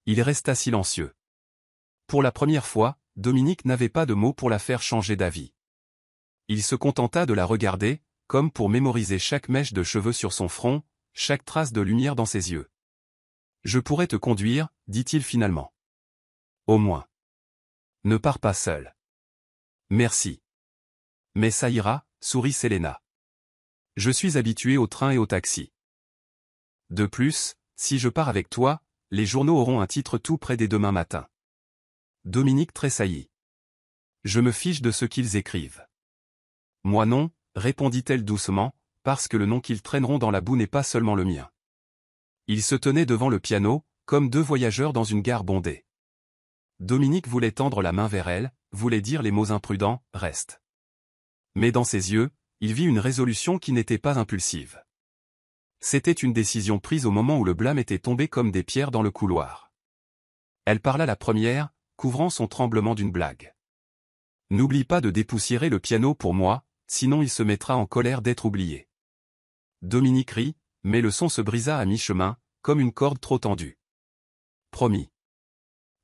Speaker 1: Il resta silencieux. Pour la première fois, Dominique n'avait pas de mots pour la faire changer d'avis. Il se contenta de la regarder, comme pour mémoriser chaque mèche de cheveux sur son front, chaque trace de lumière dans ses yeux. « Je pourrais te conduire, » dit-il finalement. « Au moins. Ne pars pas seul. »« Merci. »« Mais ça ira, » sourit Selena. « Je suis habitué au train et au taxi. De plus, si je pars avec toi, les journaux auront un titre tout près dès demain matin. » Dominique tressaillit. « Je me fiche de ce qu'ils écrivent. »« Moi non, » répondit-elle doucement, parce que le nom qu'ils traîneront dans la boue n'est pas seulement le mien. Ils se tenaient devant le piano, comme deux voyageurs dans une gare bondée. Dominique voulait tendre la main vers elle, voulait dire les mots imprudents, « Reste. » Mais dans ses yeux, il vit une résolution qui n'était pas impulsive. C'était une décision prise au moment où le blâme était tombé comme des pierres dans le couloir. Elle parla la première, couvrant son tremblement d'une blague. « N'oublie pas de dépoussiérer le piano pour moi, sinon il se mettra en colère d'être oublié. » Dominique rit, mais le son se brisa à mi-chemin, comme une corde trop tendue. « Promis.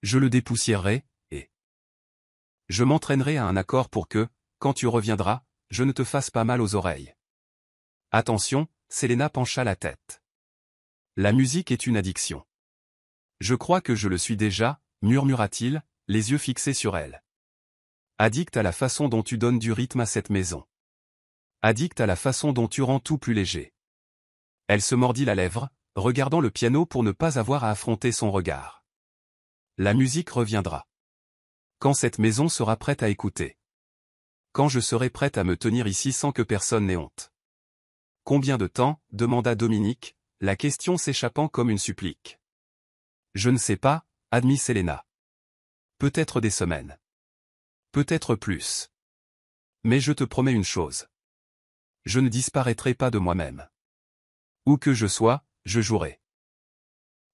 Speaker 1: Je le dépoussiérerai, et je m'entraînerai à un accord pour que, quand tu reviendras, je ne te fasse pas mal aux oreilles. » Attention, Selena pencha la tête. La musique est une addiction. Je crois que je le suis déjà, murmura-t-il, les yeux fixés sur elle. Addict à la façon dont tu donnes du rythme à cette maison. Addict à la façon dont tu rends tout plus léger. Elle se mordit la lèvre, regardant le piano pour ne pas avoir à affronter son regard. La musique reviendra. Quand cette maison sera prête à écouter. Quand je serai prête à me tenir ici sans que personne n'ait honte. Combien de temps, demanda Dominique, la question s'échappant comme une supplique. Je ne sais pas, admit Selena. Peut-être des semaines. Peut-être plus. Mais je te promets une chose. Je ne disparaîtrai pas de moi-même. Où que je sois, je jouerai.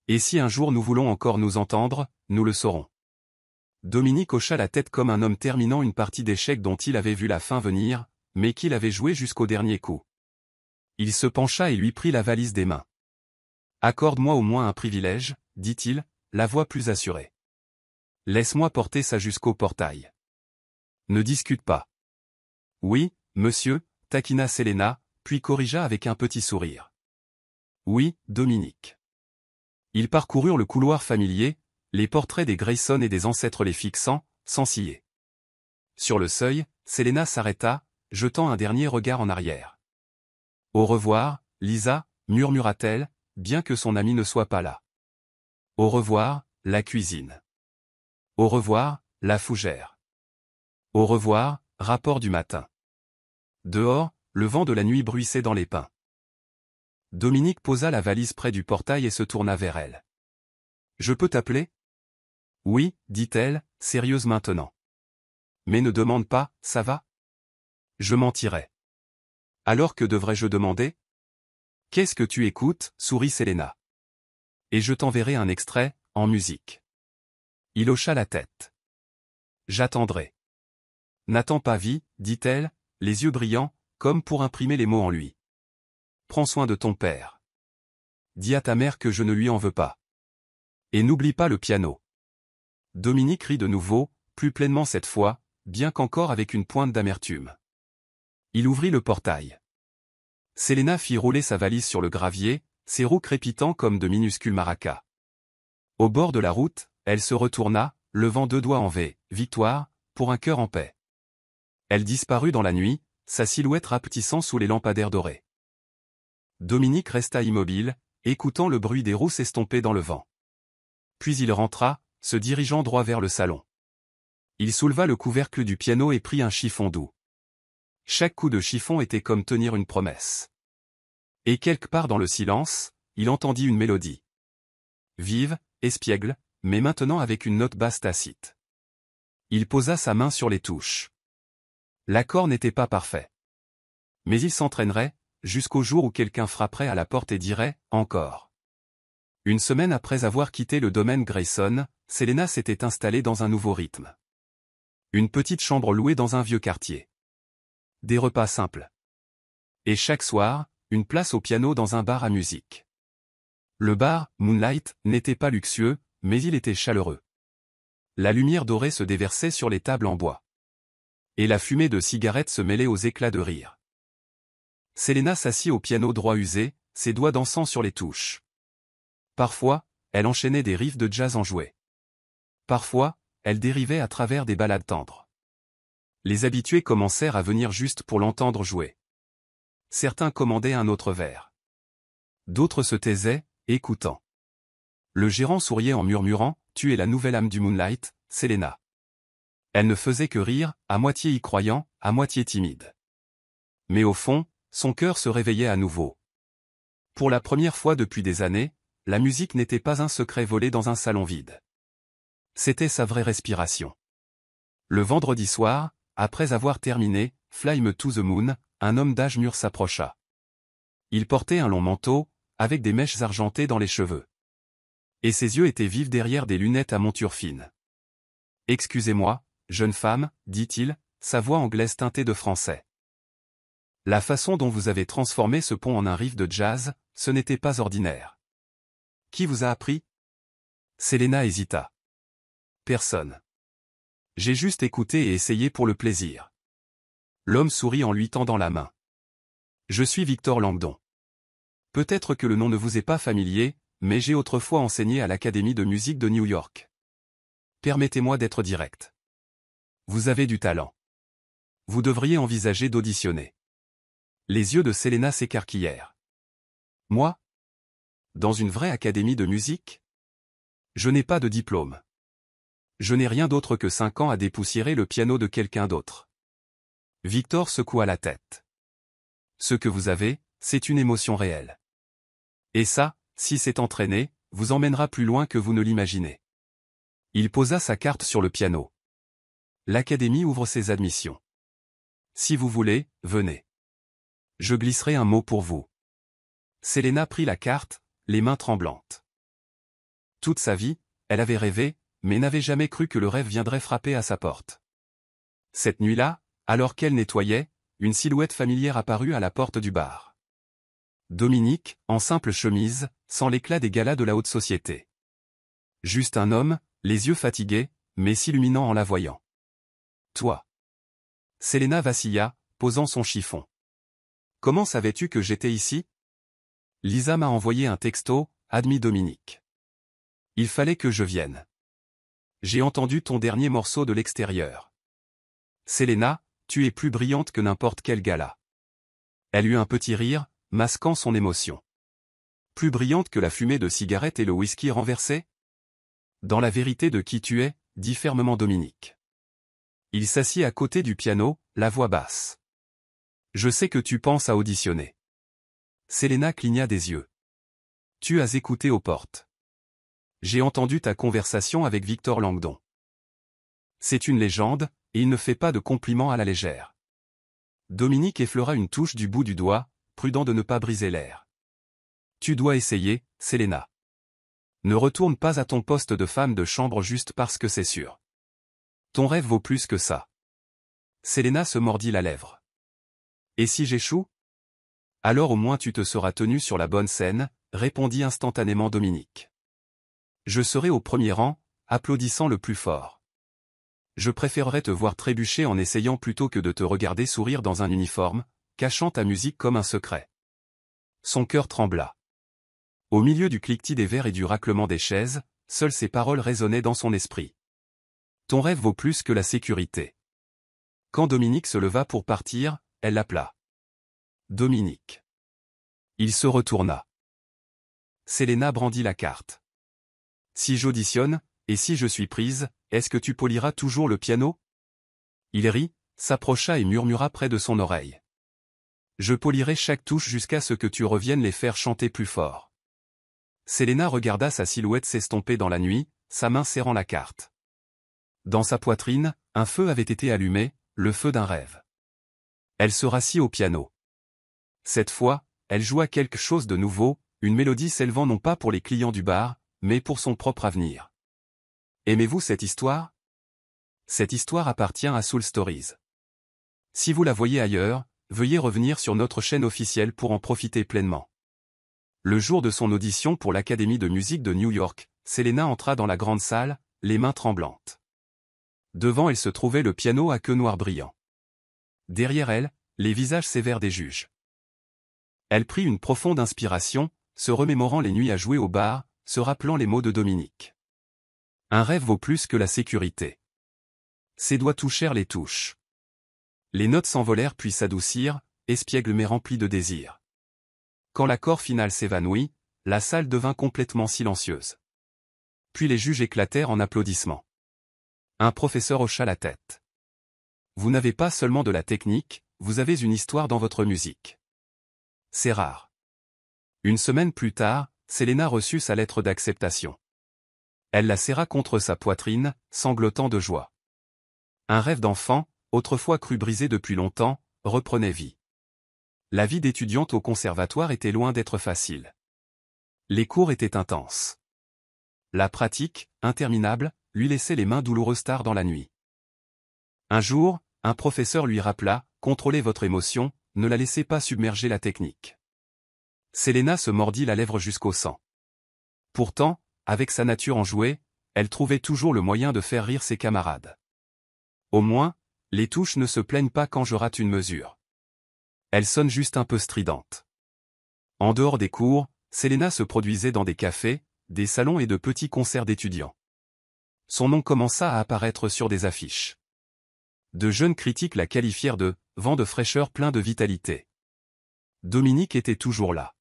Speaker 1: Et si un jour nous voulons encore nous entendre, nous le saurons. Dominique hocha la tête comme un homme terminant une partie d'échecs dont il avait vu la fin venir, mais qu'il avait joué jusqu'au dernier coup. Il se pencha et lui prit la valise des mains. Accorde-moi au moins un privilège, dit-il, la voix plus assurée. Laisse-moi porter ça jusqu'au portail. Ne discute pas. Oui, monsieur, taquina Selena, puis corrigea avec un petit sourire. Oui, Dominique. Ils parcoururent le couloir familier, les portraits des Grayson et des ancêtres les fixant, sans ciller. Sur le seuil, Selena s'arrêta, jetant un dernier regard en arrière. Au revoir, Lisa, murmura-t-elle, bien que son amie ne soit pas là. Au revoir, la cuisine. Au revoir, la fougère. Au revoir, rapport du matin. Dehors, le vent de la nuit bruissait dans les pins. Dominique posa la valise près du portail et se tourna vers elle. Je peux t'appeler ? Oui, dit-elle, sérieuse maintenant. Mais ne demande pas, ça va ? Je mentirais. Alors que devrais-je demander ? Qu'est-ce que tu écoutes ? Sourit Selena. Et je t'enverrai un extrait, en musique. Il hocha la tête. J'attendrai. N'attends pas vie, dit-elle, les yeux brillants, comme pour imprimer les mots en lui. Prends soin de ton père. Dis à ta mère que je ne lui en veux pas. Et n'oublie pas le piano. Dominique rit de nouveau, plus pleinement cette fois, bien qu'encore avec une pointe d'amertume. Il ouvrit le portail. Selena fit rouler sa valise sur le gravier, ses roues crépitant comme de minuscules maracas. Au bord de la route, elle se retourna, levant deux doigts en V, victoire, pour un cœur en paix. Elle disparut dans la nuit, sa silhouette rapetissant sous les lampadaires dorés. Dominique resta immobile, écoutant le bruit des roues s'estomper dans le vent. Puis il rentra, se dirigeant droit vers le salon. Il souleva le couvercle du piano et prit un chiffon doux. Chaque coup de chiffon était comme tenir une promesse. Et quelque part dans le silence, il entendit une mélodie. Vive, espiègle, mais maintenant avec une note basse tacite. Il posa sa main sur les touches. L'accord n'était pas parfait. Mais il s'entraînerait, jusqu'au jour où quelqu'un frapperait à la porte et dirait « Encore ». Une semaine après avoir quitté le domaine Grayson, Selena s'était installée dans un nouveau rythme. Une petite chambre louée dans un vieux quartier. Des repas simples. Et chaque soir, une place au piano dans un bar à musique. Le bar, Moonlight, n'était pas luxueux, mais il était chaleureux. La lumière dorée se déversait sur les tables en bois. Et la fumée de cigarettes se mêlait aux éclats de rire. Selena s'assit au piano droit usé, ses doigts dansant sur les touches. Parfois, elle enchaînait des riffs de jazz enjoués. Parfois, elle dérivait à travers des ballades tendres. Les habitués commencèrent à venir juste pour l'entendre jouer. Certains commandaient un autre verre. D'autres se taisaient, écoutant. Le gérant souriait en murmurant « Tu es la nouvelle âme du Moonlight, Selena ». Elle ne faisait que rire, à moitié y croyant, à moitié timide. Mais au fond, son cœur se réveillait à nouveau. Pour la première fois depuis des années, la musique n'était pas un secret volé dans un salon vide. C'était sa vraie respiration. Le vendredi soir, après avoir terminé « Fly Me to the Moon », un homme d'âge mûr s'approcha. Il portait un long manteau, avec des mèches argentées dans les cheveux. Et ses yeux étaient vifs derrière des lunettes à monture fine. « Excusez-moi, jeune femme, dit-il, sa voix anglaise teintée de français. La façon dont vous avez transformé ce pont en un riff de jazz, ce n'était pas ordinaire. Qui vous a appris ? Selena hésita. Personne. J'ai juste écouté et essayé pour le plaisir. L'homme sourit en lui tendant la main. Je suis Victor Langdon. Peut-être que le nom ne vous est pas familier, mais j'ai autrefois enseigné à l'Académie de musique de New York. Permettez-moi d'être direct. Vous avez du talent. Vous devriez envisager d'auditionner. Les yeux de Selena s'écarquillèrent. Moi ? Dans une vraie académie de musique? Je n'ai pas de diplôme. Je n'ai rien d'autre que 5 ans à dépoussiérer le piano de quelqu'un d'autre. Victor secoua la tête. Ce que vous avez, c'est une émotion réelle. Et ça, si c'est entraîné, vous emmènera plus loin que vous ne l'imaginez. Il posa sa carte sur le piano. L'académie ouvre ses admissions. Si vous voulez, venez. Je glisserai un mot pour vous. Selena prit la carte, les mains tremblantes. Toute sa vie, elle avait rêvé, mais n'avait jamais cru que le rêve viendrait frapper à sa porte. Cette nuit-là, alors qu'elle nettoyait, une silhouette familière apparut à la porte du bar. Dominique, en simple chemise, sans l'éclat des galas de la haute société. Juste un homme, les yeux fatigués, mais s'illuminant en la voyant. Toi. Selena vacilla, posant son chiffon. Comment savais-tu que j'étais ici? Lisa m'a envoyé un texto, admis Dominique. Il fallait que je vienne. J'ai entendu ton dernier morceau de l'extérieur. Selena, tu es plus brillante que n'importe quel gala. Elle eut un petit rire, masquant son émotion. Plus brillante que la fumée de cigarette et le whisky renversé? Dans la vérité de qui tu es, dit fermement Dominique. Il s'assit à côté du piano, la voix basse. Je sais que tu penses à auditionner. Selena cligna des yeux. Tu as écouté aux portes. J'ai entendu ta conversation avec Victor Langdon. C'est une légende, et il ne fait pas de compliments à la légère. Dominique effleura une touche du bout du doigt, prudent de ne pas briser l'air. Tu dois essayer, Selena. Ne retourne pas à ton poste de femme de chambre juste parce que c'est sûr. Ton rêve vaut plus que ça. Selena se mordit la lèvre. Et si j'échoue? Alors au moins tu te seras tenu sur la bonne scène, répondit instantanément Dominique. Je serai au premier rang, applaudissant le plus fort. Je préférerais te voir trébucher en essayant plutôt que de te regarder sourire dans un uniforme, cachant ta musique comme un secret. Son cœur trembla. Au milieu du cliquetis des verres et du raclement des chaises, seules ces paroles résonnaient dans son esprit. Ton rêve vaut plus que la sécurité. Quand Dominique se leva pour partir, elle l'appela. Dominique. Il se retourna. Selena brandit la carte. Si j'auditionne, et si je suis prise, est-ce que tu poliras toujours le piano? Il rit, s'approcha et murmura près de son oreille. Je polirai chaque touche jusqu'à ce que tu reviennes les faire chanter plus fort. Selena regarda sa silhouette s'estomper dans la nuit, sa main serrant la carte. Dans sa poitrine, un feu avait été allumé, le feu d'un rêve. Elle se rassit au piano. Cette fois, elle joua quelque chose de nouveau, une mélodie s'élevant non pas pour les clients du bar, mais pour son propre avenir. Aimez-vous cette histoire? Cette histoire appartient à Soul Stories. Si vous la voyez ailleurs, veuillez revenir sur notre chaîne officielle pour en profiter pleinement. Le jour de son audition pour l'Académie de musique de New York, Selena entra dans la grande salle, les mains tremblantes. Devant elle se trouvait le piano à queue noire brillant. Derrière elle, les visages sévères des juges. Elle prit une profonde inspiration, se remémorant les nuits à jouer au bar, se rappelant les mots de Dominique. Un rêve vaut plus que la sécurité. Ses doigts touchèrent les touches. Les notes s'envolèrent puis s'adoucirent, espiègles mais remplies de désir. Quand l'accord final s'évanouit, la salle devint complètement silencieuse. Puis les juges éclatèrent en applaudissements. Un professeur hocha la tête. Vous n'avez pas seulement de la technique, vous avez une histoire dans votre musique. C'est rare. Une semaine plus tard, Selena reçut sa lettre d'acceptation. Elle la serra contre sa poitrine, sanglotant de joie. Un rêve d'enfant, autrefois cru brisé depuis longtemps, reprenait vie. La vie d'étudiante au conservatoire était loin d'être facile. Les cours étaient intenses. La pratique, interminable, lui laissait les mains douloureuses tard dans la nuit. Un jour, un professeur lui rappela, « Contrôlez votre émotion, ne la laissez pas submerger la technique. » Selena se mordit la lèvre jusqu'au sang. Pourtant, avec sa nature enjouée, elle trouvait toujours le moyen de faire rire ses camarades. Au moins, les touches ne se plaignent pas quand je rate une mesure. Elles sonnent juste un peu stridentes. En dehors des cours, Selena se produisait dans des cafés, des salons et de petits concerts d'étudiants. Son nom commença à apparaître sur des affiches. De jeunes critiques la qualifièrent de « vent de fraîcheur plein de vitalité ». Dominique était toujours là.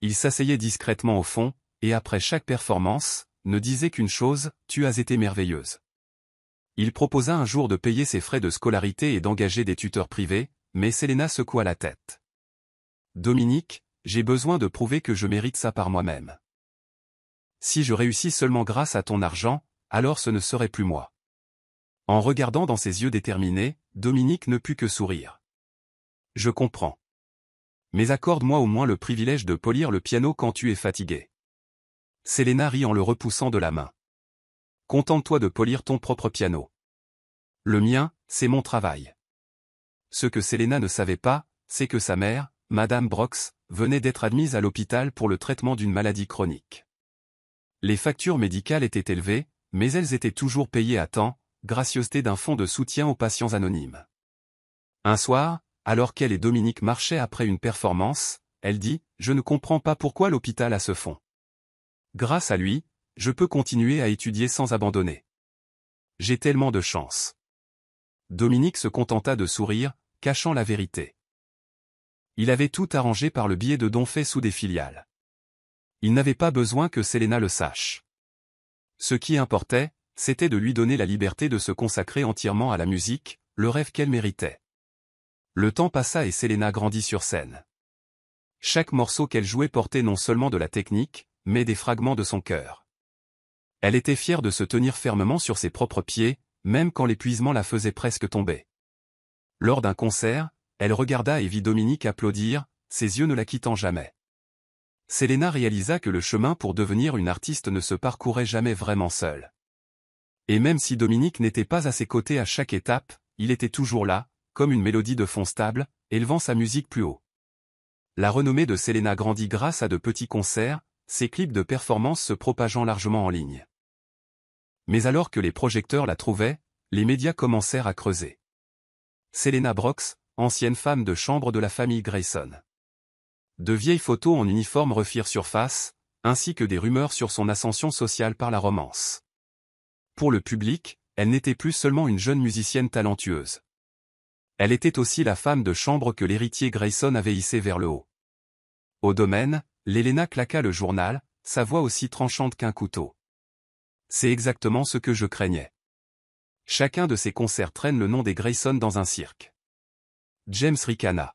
Speaker 1: Il s'asseyait discrètement au fond, et après chaque performance, ne disait qu'une chose, « Tu as été merveilleuse ». Il proposa un jour de payer ses frais de scolarité et d'engager des tuteurs privés, mais Selena secoua la tête. « Dominique, j'ai besoin de prouver que je mérite ça par moi-même. Si je réussis seulement grâce à ton argent, alors ce ne serait plus moi. » En regardant dans ses yeux déterminés, Dominique ne put que sourire. « Je comprends. Mais accorde-moi au moins le privilège de polir le piano quand tu es fatigué. » Selena rit en le repoussant de la main. « Contente-toi de polir ton propre piano. Le mien, c'est mon travail. » Ce que Selena ne savait pas, c'est que sa mère, Madame Brox, venait d'être admise à l'hôpital pour le traitement d'une maladie chronique. Les factures médicales étaient élevées, mais elles étaient toujours payées à temps, gracieuseté d'un fonds de soutien aux patients anonymes. Un soir, alors qu'elle et Dominique marchaient après une performance, elle dit « Je ne comprends pas pourquoi l'hôpital a ce fonds. Grâce à lui, je peux continuer à étudier sans abandonner. J'ai tellement de chance. » Dominique se contenta de sourire, cachant la vérité. Il avait tout arrangé par le biais de dons faits sous des filiales. Il n'avait pas besoin que Selena le sache. Ce qui importait, c'était de lui donner la liberté de se consacrer entièrement à la musique, le rêve qu'elle méritait. Le temps passa et Selena grandit sur scène. Chaque morceau qu'elle jouait portait non seulement de la technique, mais des fragments de son cœur. Elle était fière de se tenir fermement sur ses propres pieds, même quand l'épuisement la faisait presque tomber. Lors d'un concert, elle regarda et vit Dominique applaudir, ses yeux ne la quittant jamais. Selena réalisa que le chemin pour devenir une artiste ne se parcourait jamais vraiment seul. Et même si Dominique n'était pas à ses côtés à chaque étape, il était toujours là, comme une mélodie de fond stable, élevant sa musique plus haut. La renommée de Selena grandit grâce à de petits concerts, ses clips de performance se propageant largement en ligne. Mais alors que les projecteurs la trouvaient, les médias commencèrent à creuser. Selena Brox, ancienne femme de chambre de la famille Grayson. De vieilles photos en uniforme refirent surface, ainsi que des rumeurs sur son ascension sociale par la romance. Pour le public, elle n'était plus seulement une jeune musicienne talentueuse. Elle était aussi la femme de chambre que l'héritier Grayson avait hissée vers le haut. Au domaine, l'Helena claqua le journal, sa voix aussi tranchante qu'un couteau. C'est exactement ce que je craignais. Chacun de ces concerts traîne le nom des Grayson dans un cirque. James ricana.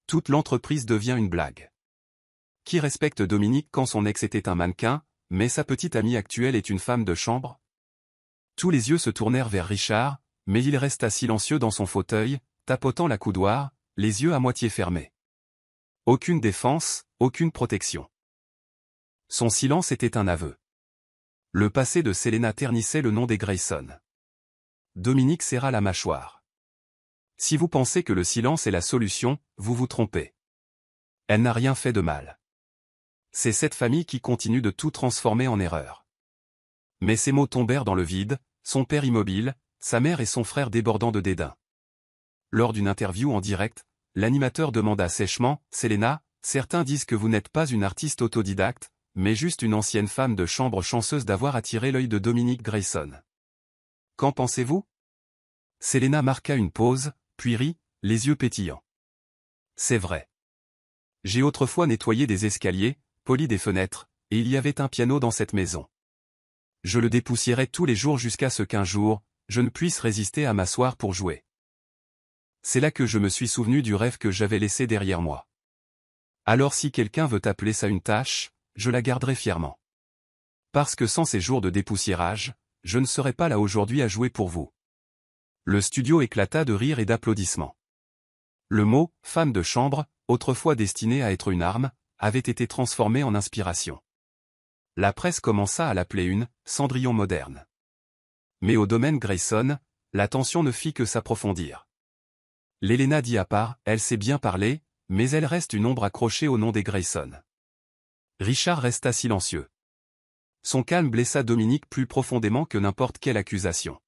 Speaker 1: Toute l'entreprise devient une blague. Qui respecte Dominique quand son ex était un mannequin, mais sa petite amie actuelle est une femme de chambre? Tous les yeux se tournèrent vers Richard, mais il resta silencieux dans son fauteuil, tapotant la coudoir, les yeux à moitié fermés. Aucune défense, aucune protection. Son silence était un aveu. Le passé de Selena ternissait le nom des Grayson. Dominique serra la mâchoire. Si vous pensez que le silence est la solution, vous vous trompez. Elle n'a rien fait de mal. C'est cette famille qui continue de tout transformer en erreur. Mais ces mots tombèrent dans le vide, son père immobile, sa mère et son frère débordant de dédain. Lors d'une interview en direct, l'animateur demanda sèchement, « Selena, certains disent que vous n'êtes pas une artiste autodidacte, mais juste une ancienne femme de chambre chanceuse d'avoir attiré l'œil de Dominique Grayson. Qu'en pensez-vous » Selena marqua une pause, puis rit, les yeux pétillants. « C'est vrai. J'ai autrefois nettoyé des escaliers, poli des fenêtres, et il y avait un piano dans cette maison. Je le dépoussiérais tous les jours jusqu'à ce qu'un jour, je ne puisse résister à m'asseoir pour jouer. C'est là que je me suis souvenu du rêve que j'avais laissé derrière moi. Alors si quelqu'un veut appeler ça une tâche, je la garderai fièrement. Parce que sans ces jours de dépoussiérage, je ne serais pas là aujourd'hui à jouer pour vous. » Le studio éclata de rires et d'applaudissements. Le mot « femme de chambre », autrefois destiné à être une arme, avait été transformé en inspiration. La presse commença à l'appeler une « Cendrillon moderne ». Mais au domaine Grayson, la tension ne fit que s'approfondir. L'Helena dit à part, elle sait bien parler, mais elle reste une ombre accrochée au nom des Grayson. Richard resta silencieux. Son calme blessa Dominique plus profondément que n'importe quelle accusation.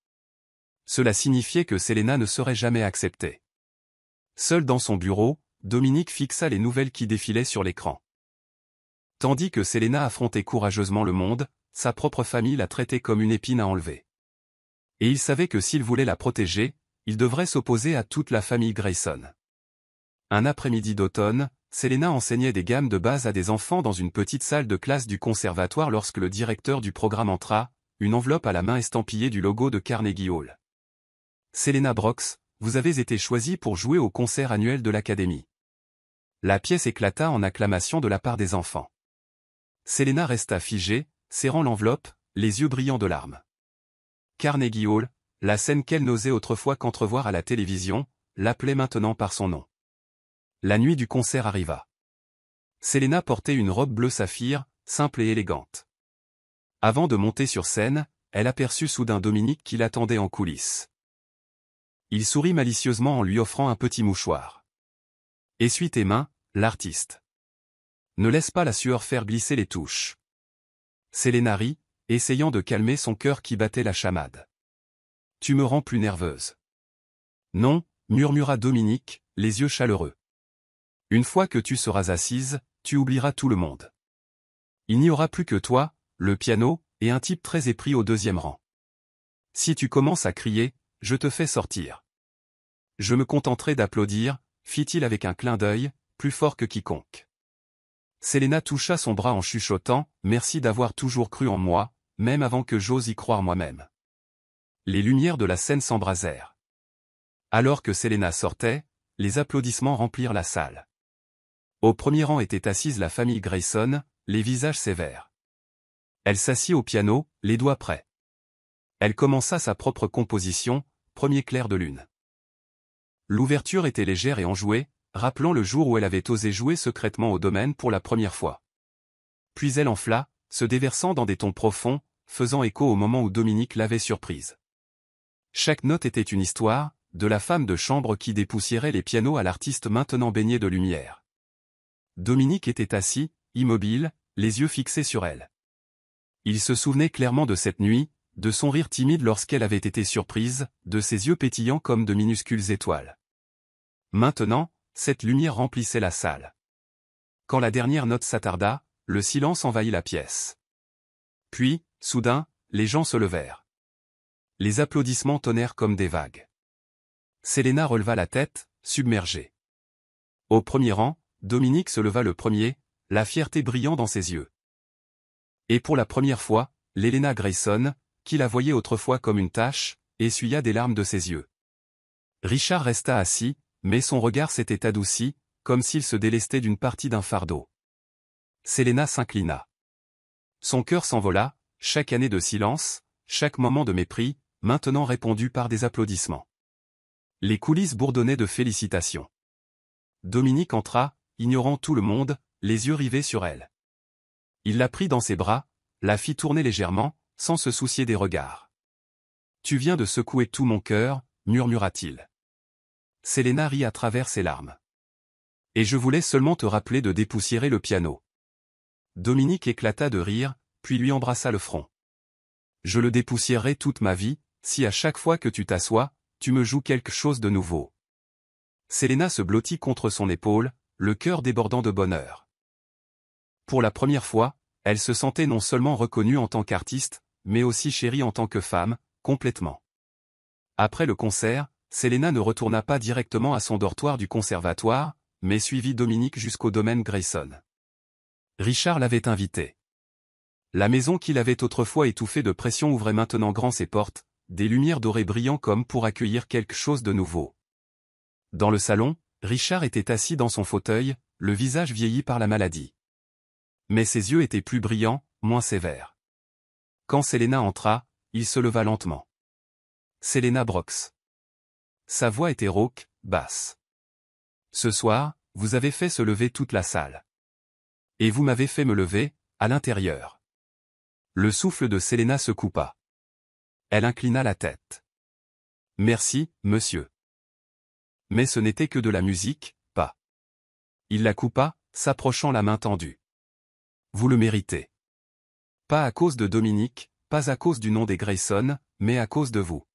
Speaker 1: Cela signifiait que Selena ne serait jamais acceptée. Seul dans son bureau, Dominique fixa les nouvelles qui défilaient sur l'écran. Tandis que Selena affrontait courageusement le monde, sa propre famille la traitait comme une épine à enlever. Et il savait que s'il voulait la protéger, il devrait s'opposer à toute la famille Grayson. Un après-midi d'automne, Selena enseignait des gammes de base à des enfants dans une petite salle de classe du conservatoire lorsque le directeur du programme entra, une enveloppe à la main estampillée du logo de Carnegie Hall. Selena Brooks, vous avez été choisie pour jouer au concert annuel de l'Académie. La pièce éclata en acclamation de la part des enfants. Selena resta figée, serrant l'enveloppe, les yeux brillants de larmes. Carnegie Hall, la scène qu'elle n'osait autrefois qu'entrevoir à la télévision, l'appelait maintenant par son nom. La nuit du concert arriva. Selena portait une robe bleu saphir, simple et élégante. Avant de monter sur scène, elle aperçut soudain Dominique qui l'attendait en coulisses. Il sourit malicieusement en lui offrant un petit mouchoir. « Essuie tes mains, l'artiste. Ne laisse pas la sueur faire glisser les touches. » Selena rit, essayant de calmer son cœur qui battait la chamade. « Tu me rends plus nerveuse. »« Non, » murmura Dominique, les yeux chaleureux. « Une fois que tu seras assise, tu oublieras tout le monde. Il n'y aura plus que toi, le piano, et un type très épris au deuxième rang. Si tu commences à crier, je te fais sortir. » « Je me contenterai d'applaudir, » fit-il avec un clin d'œil, plus fort que quiconque. Selena toucha son bras en chuchotant, « Merci d'avoir toujours cru en moi, même avant que j'ose y croire moi-même. » Les lumières de la scène s'embrasèrent. Alors que Selena sortait, les applaudissements remplirent la salle. Au premier rang était assise la famille Grayson, les visages sévères. Elle s'assit au piano, les doigts prêts. Elle commença sa propre composition, Premier clair de lune. L'ouverture était légère et enjouée, rappelant le jour où elle avait osé jouer secrètement au domaine pour la première fois. Puis elle enfla, se déversant dans des tons profonds, faisant écho au moment où Dominique l'avait surprise. Chaque note était une histoire, de la femme de chambre qui dépoussiérait les pianos à l'artiste maintenant baigné de lumière. Dominique était assis, immobile, les yeux fixés sur elle. Il se souvenait clairement de cette nuit, de son rire timide lorsqu'elle avait été surprise, de ses yeux pétillants comme de minuscules étoiles. Maintenant, cette lumière remplissait la salle. Quand la dernière note s'attarda, le silence envahit la pièce. Puis, soudain, les gens se levèrent. Les applaudissements tonnèrent comme des vagues. Selena releva la tête, submergée. Au premier rang, Dominique se leva le premier, la fierté brillant dans ses yeux. Et pour la première fois, l'Helena Grayson, qui la voyait autrefois comme une tache, essuya des larmes de ses yeux. Richard resta assis, mais son regard s'était adouci, comme s'il se délestait d'une partie d'un fardeau. Selena s'inclina. Son cœur s'envola, chaque année de silence, chaque moment de mépris, maintenant répondu par des applaudissements. Les coulisses bourdonnaient de félicitations. Dominique entra, ignorant tout le monde, les yeux rivés sur elle. Il la prit dans ses bras, la fit tourner légèrement, sans se soucier des regards. « Tu viens de secouer tout mon cœur, » murmura-t-il. Selena rit à travers ses larmes. « Et je voulais seulement te rappeler de dépoussiérer le piano. » Dominique éclata de rire, puis lui embrassa le front. « Je le dépoussiérerai toute ma vie, si à chaque fois que tu t'assois, tu me joues quelque chose de nouveau. » Selena se blottit contre son épaule, le cœur débordant de bonheur. Pour la première fois, elle se sentait non seulement reconnue en tant qu'artiste, mais aussi chérie en tant que femme, complètement. Après le concert, Selena ne retourna pas directement à son dortoir du conservatoire, mais suivit Dominique jusqu'au domaine Grayson. Richard l'avait invité. La maison qu'il avait autrefois étouffée de pression ouvrait maintenant grand ses portes, des lumières dorées brillant comme pour accueillir quelque chose de nouveau. Dans le salon, Richard était assis dans son fauteuil, le visage vieilli par la maladie. Mais ses yeux étaient plus brillants, moins sévères. Quand Selena entra, il se leva lentement. Selena Brooks. Sa voix était rauque, basse. Ce soir, vous avez fait se lever toute la salle. Et vous m'avez fait me lever, à l'intérieur. Le souffle de Selena se coupa. Elle inclina la tête. Merci, monsieur. Mais ce n'était que de la musique, pas. Il la coupa, s'approchant la main tendue. Vous le méritez. Pas à cause de Dominique, pas à cause du nom des Grayson, mais à cause de vous.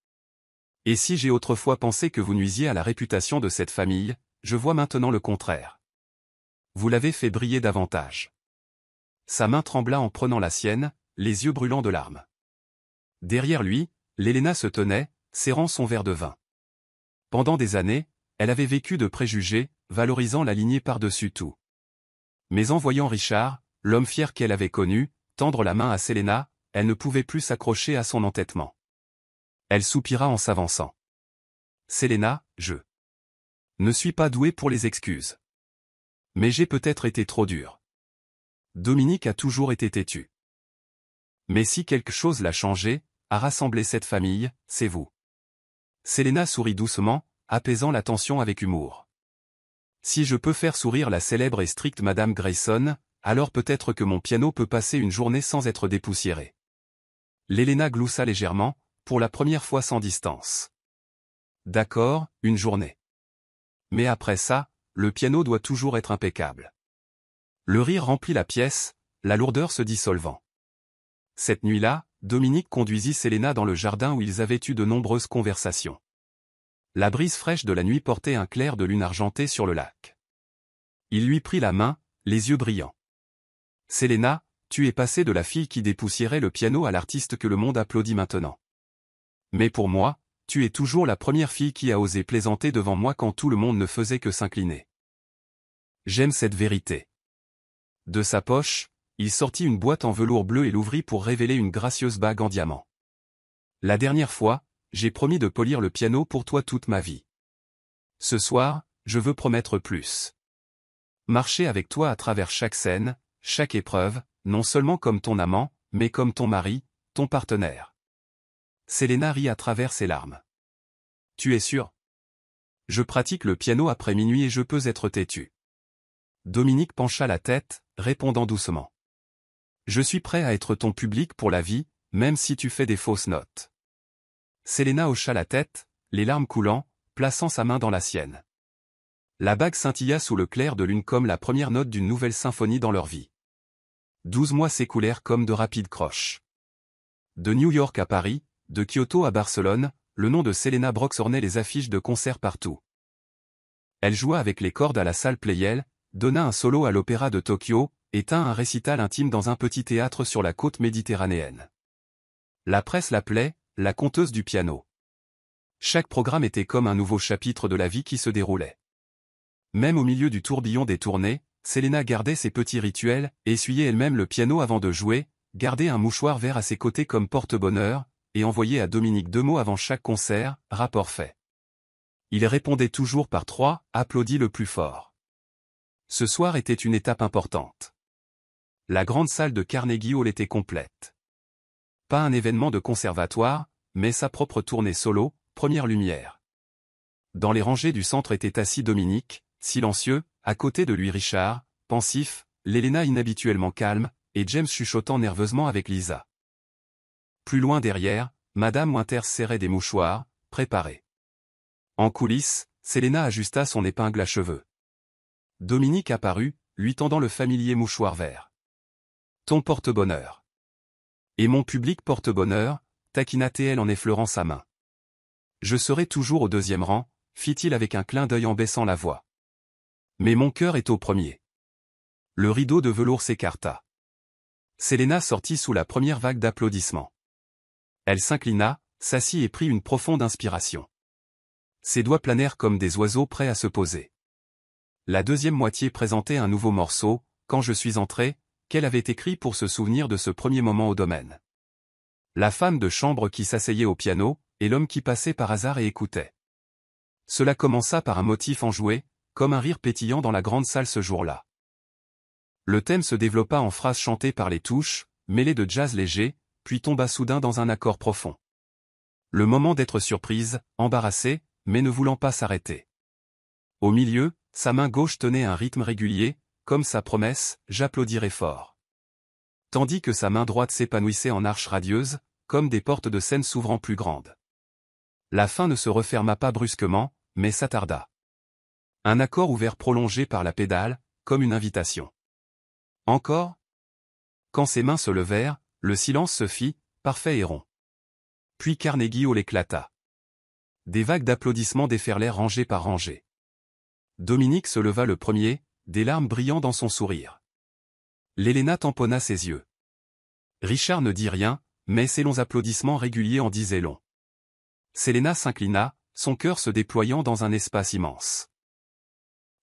Speaker 1: Et si j'ai autrefois pensé que vous nuisiez à la réputation de cette famille, je vois maintenant le contraire. Vous l'avez fait briller davantage. Sa main trembla en prenant la sienne, les yeux brûlants de larmes. Derrière lui, l'Helena se tenait, serrant son verre de vin. Pendant des années, elle avait vécu de préjugés, valorisant la lignée par-dessus tout. Mais en voyant Richard, l'homme fier qu'elle avait connu, tendre la main à Selena, elle ne pouvait plus s'accrocher à son entêtement. Elle soupira en s'avançant. Selena, je ne suis pas doué pour les excuses. Mais j'ai peut-être été trop dur. Dominique a toujours été têtu. Mais si quelque chose l'a changé, a rassemblé cette famille, c'est vous. Selena sourit doucement, apaisant la tension avec humour. Si je peux faire sourire la célèbre et stricte Madame Grayson, alors peut-être que mon piano peut passer une journée sans être dépoussiéré. L'Héléna gloussa légèrement, pour la première fois sans distance. D'accord, une journée. Mais après ça, le piano doit toujours être impeccable. Le rire remplit la pièce, la lourdeur se dissolvant. Cette nuit-là, Dominique conduisit Selena dans le jardin où ils avaient eu de nombreuses conversations. La brise fraîche de la nuit portait un clair de lune argentée sur le lac. Il lui prit la main, les yeux brillants. « Selena, tu es passée de la fille qui dépoussiérait le piano à l'artiste que le monde applaudit maintenant. Mais pour moi, tu es toujours la première fille qui a osé plaisanter devant moi quand tout le monde ne faisait que s'incliner. J'aime cette vérité. » De sa poche, il sortit une boîte en velours bleu et l'ouvrit pour révéler une gracieuse bague en diamant. « La dernière fois, j'ai promis de polir le piano pour toi toute ma vie. Ce soir, je veux promettre plus. Marcher avec toi à travers chaque scène, chaque épreuve, non seulement comme ton amant, mais comme ton mari, ton partenaire. » Selena rit à travers ses larmes. « Tu es sûr? Je pratique le piano après minuit et je peux être têtu. » Dominique pencha la tête, répondant doucement. « Je suis prêt à être ton public pour la vie, même si tu fais des fausses notes. » Selena hocha la tête, les larmes coulant, plaçant sa main dans la sienne. La bague scintilla sous le clair de lune comme la première note d'une nouvelle symphonie dans leur vie. 12 mois s'écoulèrent comme de rapides croches. De New York à Paris, de Kyoto à Barcelone, le nom de Selena Brox ornait les affiches de concerts partout. Elle joua avec les cordes à la salle Pleyel, donna un solo à l'Opéra de Tokyo, et tint un récital intime dans un petit théâtre sur la côte méditerranéenne. La presse l'appelait « la conteuse du piano ». Chaque programme était comme un nouveau chapitre de la vie qui se déroulait. Même au milieu du tourbillon des tournées, Selena gardait ses petits rituels, essuyait elle-même le piano avant de jouer, gardait un mouchoir vert à ses côtés comme porte-bonheur, et envoyait à Dominique 2 mots avant chaque concert, rapport fait. Il répondait toujours par 3, applaudit le plus fort. Ce soir était une étape importante. La grande salle de Carnegie Hall était complète. Pas un événement de conservatoire, mais sa propre tournée solo, première lumière. Dans les rangées du centre était assis Dominique, silencieux, à côté de lui Richard, pensif, l'Héléna inhabituellement calme, et James chuchotant nerveusement avec Lisa. Plus loin derrière, Madame Winters serrait des mouchoirs, préparée. En coulisses, Selena ajusta son épingle à cheveux. Dominique apparut, lui tendant le familier mouchoir vert. « Ton porte-bonheur. » « Et mon public porte-bonheur, » taquina-t-elle en effleurant sa main. « Je serai toujours au 2e rang, » fit-il avec un clin d'œil en baissant la voix. « Mais mon cœur est au premier. » Le rideau de velours s'écarta. Selena sortit sous la première vague d'applaudissements. Elle s'inclina, s'assit et prit une profonde inspiration. Ses doigts planèrent comme des oiseaux prêts à se poser. La deuxième moitié présentait un nouveau morceau, « Quand je suis entrée », qu'elle avait écrit pour se souvenir de ce premier moment au domaine. La femme de chambre qui s'asseyait au piano, et l'homme qui passait par hasard et écoutait. Cela commença par un motif enjoué, comme un rire pétillant dans la grande salle ce jour-là. Le thème se développa en phrases chantées par les touches, mêlées de jazz léger, puis tomba soudain dans un accord profond. Le moment d'être surprise, embarrassée, mais ne voulant pas s'arrêter. Au milieu, sa main gauche tenait un rythme régulier, comme sa promesse, j'applaudirai fort. Tandis que sa main droite s'épanouissait en arches radieuses, comme des portes de scène s'ouvrant plus grandes. La fin ne se referma pas brusquement, mais s'attarda. Un accord ouvert prolongé par la pédale, comme une invitation. Encore? Quand ses mains se levèrent, le silence se fit, parfait et rond. Puis Carnegie Hall éclata. Des vagues d'applaudissements déferlèrent rangée par rangée. Dominique se leva le premier, des larmes brillant dans son sourire. L'Héléna tamponna ses yeux. Richard ne dit rien, mais ses longs applaudissements réguliers en disaient long. Selena s'inclina, son cœur se déployant dans un espace immense.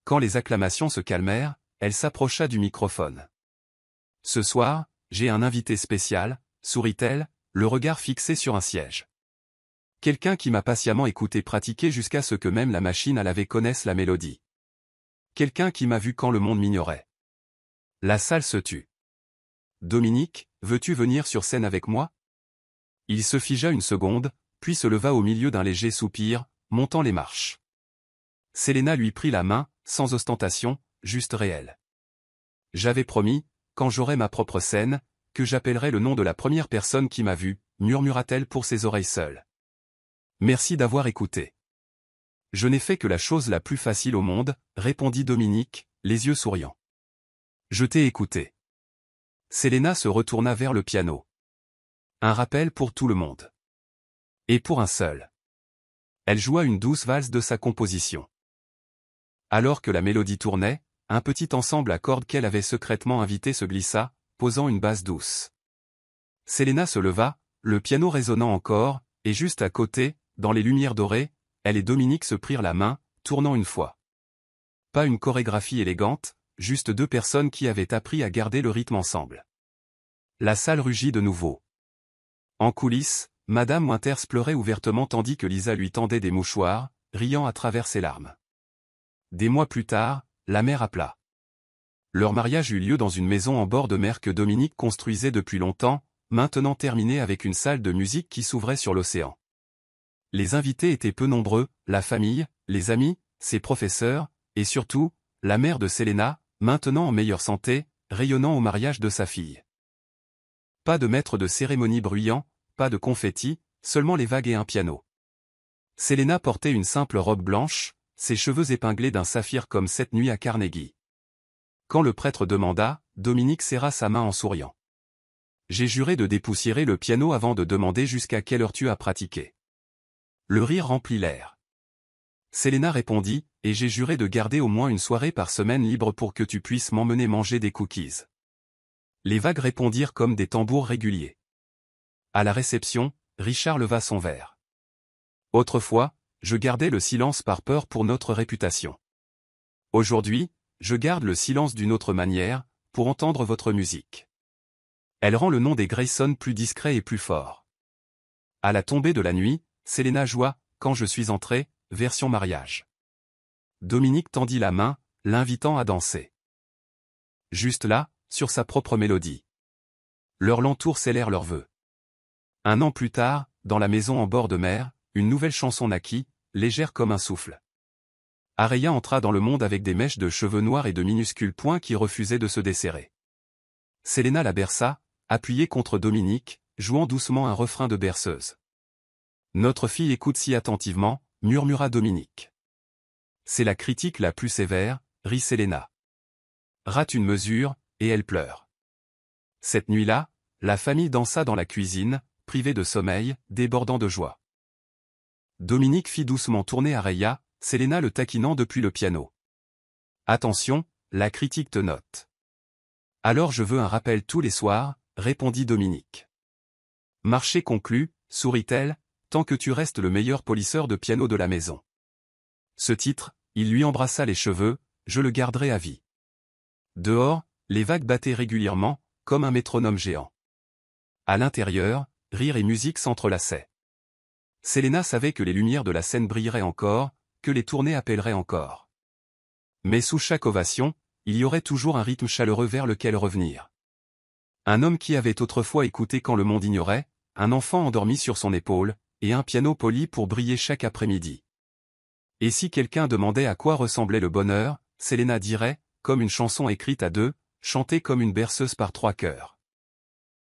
Speaker 1: Quand les acclamations se calmèrent, elle s'approcha du microphone. Ce soir, j'ai un invité spécial, sourit-elle, le regard fixé sur un siège. Quelqu'un qui m'a patiemment écouté pratiquer jusqu'à ce que même la machine à laver connaisse la mélodie. Quelqu'un qui m'a vu quand le monde m'ignorait. La salle se tut. Dominique, veux-tu venir sur scène avec moi? Il se figea une seconde, puis se leva au milieu d'un léger soupir, montant les marches. Selena lui prit la main, sans ostentation, juste réelle. J'avais promis, quand j'aurai ma propre scène, que j'appellerai le nom de la première personne qui m'a vu, murmura-t-elle pour ses oreilles seules. Merci d'avoir écouté. Je n'ai fait que la chose la plus facile au monde, répondit Dominique, les yeux souriants. Je t'ai écouté. Selena se retourna vers le piano. Un rappel pour tout le monde. Et pour un seul. Elle joua une douce valse de sa composition. Alors que la mélodie tournait, un petit ensemble à cordes qu'elle avait secrètement invité se glissa, posant une basse douce. Selena se leva, le piano résonnant encore, et juste à côté, dans les lumières dorées, elle et Dominique se prirent la main, tournant une fois. Pas une chorégraphie élégante, juste deux personnes qui avaient appris à garder le rythme ensemble. La salle rugit de nouveau. En coulisses, Madame Winters pleurait ouvertement tandis que Lisa lui tendait des mouchoirs, riant à travers ses larmes. Des mois plus tard, la mère appela. Leur mariage eut lieu dans une maison en bord de mer que Dominique construisait depuis longtemps, maintenant terminée avec une salle de musique qui s'ouvrait sur l'océan. Les invités étaient peu nombreux, la famille, les amis, ses professeurs, et surtout, la mère de Selena, maintenant en meilleure santé, rayonnant au mariage de sa fille. Pas de maître de cérémonie bruyant, pas de confettis, seulement les vagues et un piano. Selena portait une simple robe blanche, ses cheveux épinglés d'un saphir comme cette nuit à Carnegie. Quand le prêtre demanda, Dominique serra sa main en souriant. J'ai juré de dépoussiérer le piano avant de demander jusqu'à quelle heure tu as pratiqué. Le rire remplit l'air. Selena répondit, et j'ai juré de garder au moins une soirée par semaine libre pour que tu puisses m'emmener manger des cookies. Les vagues répondirent comme des tambours réguliers. À la réception, Richard leva son verre. Autrefois, je gardais le silence par peur pour notre réputation. Aujourd'hui, je garde le silence d'une autre manière, pour entendre votre musique. Elle rend le nom des Grayson plus discret et plus fort. À la tombée de la nuit, Selena joua, quand je suis entré, version mariage. Dominique tendit la main, l'invitant à danser. Juste là, sur sa propre mélodie. Leurs lentours scellèrent leurs vœux. Un an plus tard, dans la maison en bord de mer, une nouvelle chanson naquit, légère comme un souffle. Areya entra dans le monde avec des mèches de cheveux noirs et de minuscules poings qui refusaient de se desserrer. Selena la berça, appuyée contre Dominique, jouant doucement un refrain de berceuse. Notre fille écoute si attentivement, murmura Dominique. C'est la critique la plus sévère, rit Selena. Rate une mesure, et elle pleure. Cette nuit-là, la famille dansa dans la cuisine, privée de sommeil, débordant de joie. Dominique fit doucement tourner Areya, Selena le taquinant depuis le piano. Attention, la critique te note. Alors je veux un rappel tous les soirs, répondit Dominique. Marché conclu, sourit-elle, tant que tu restes le meilleur polisseur de piano de la maison. Ce titre, il lui embrassa les cheveux, je le garderai à vie. Dehors, les vagues battaient régulièrement, comme un métronome géant. À l'intérieur, rire et musique s'entrelaçaient. Selena savait que les lumières de la scène brilleraient encore, que les tournées appelleraient encore. Mais sous chaque ovation, il y aurait toujours un rythme chaleureux vers lequel revenir. Un homme qui avait autrefois écouté quand le monde ignorait, un enfant endormi sur son épaule, et un piano poli pour briller chaque après-midi. Et si quelqu'un demandait à quoi ressemblait le bonheur, Selena dirait, comme une chanson écrite à deux, chantée comme une berceuse par trois chœurs.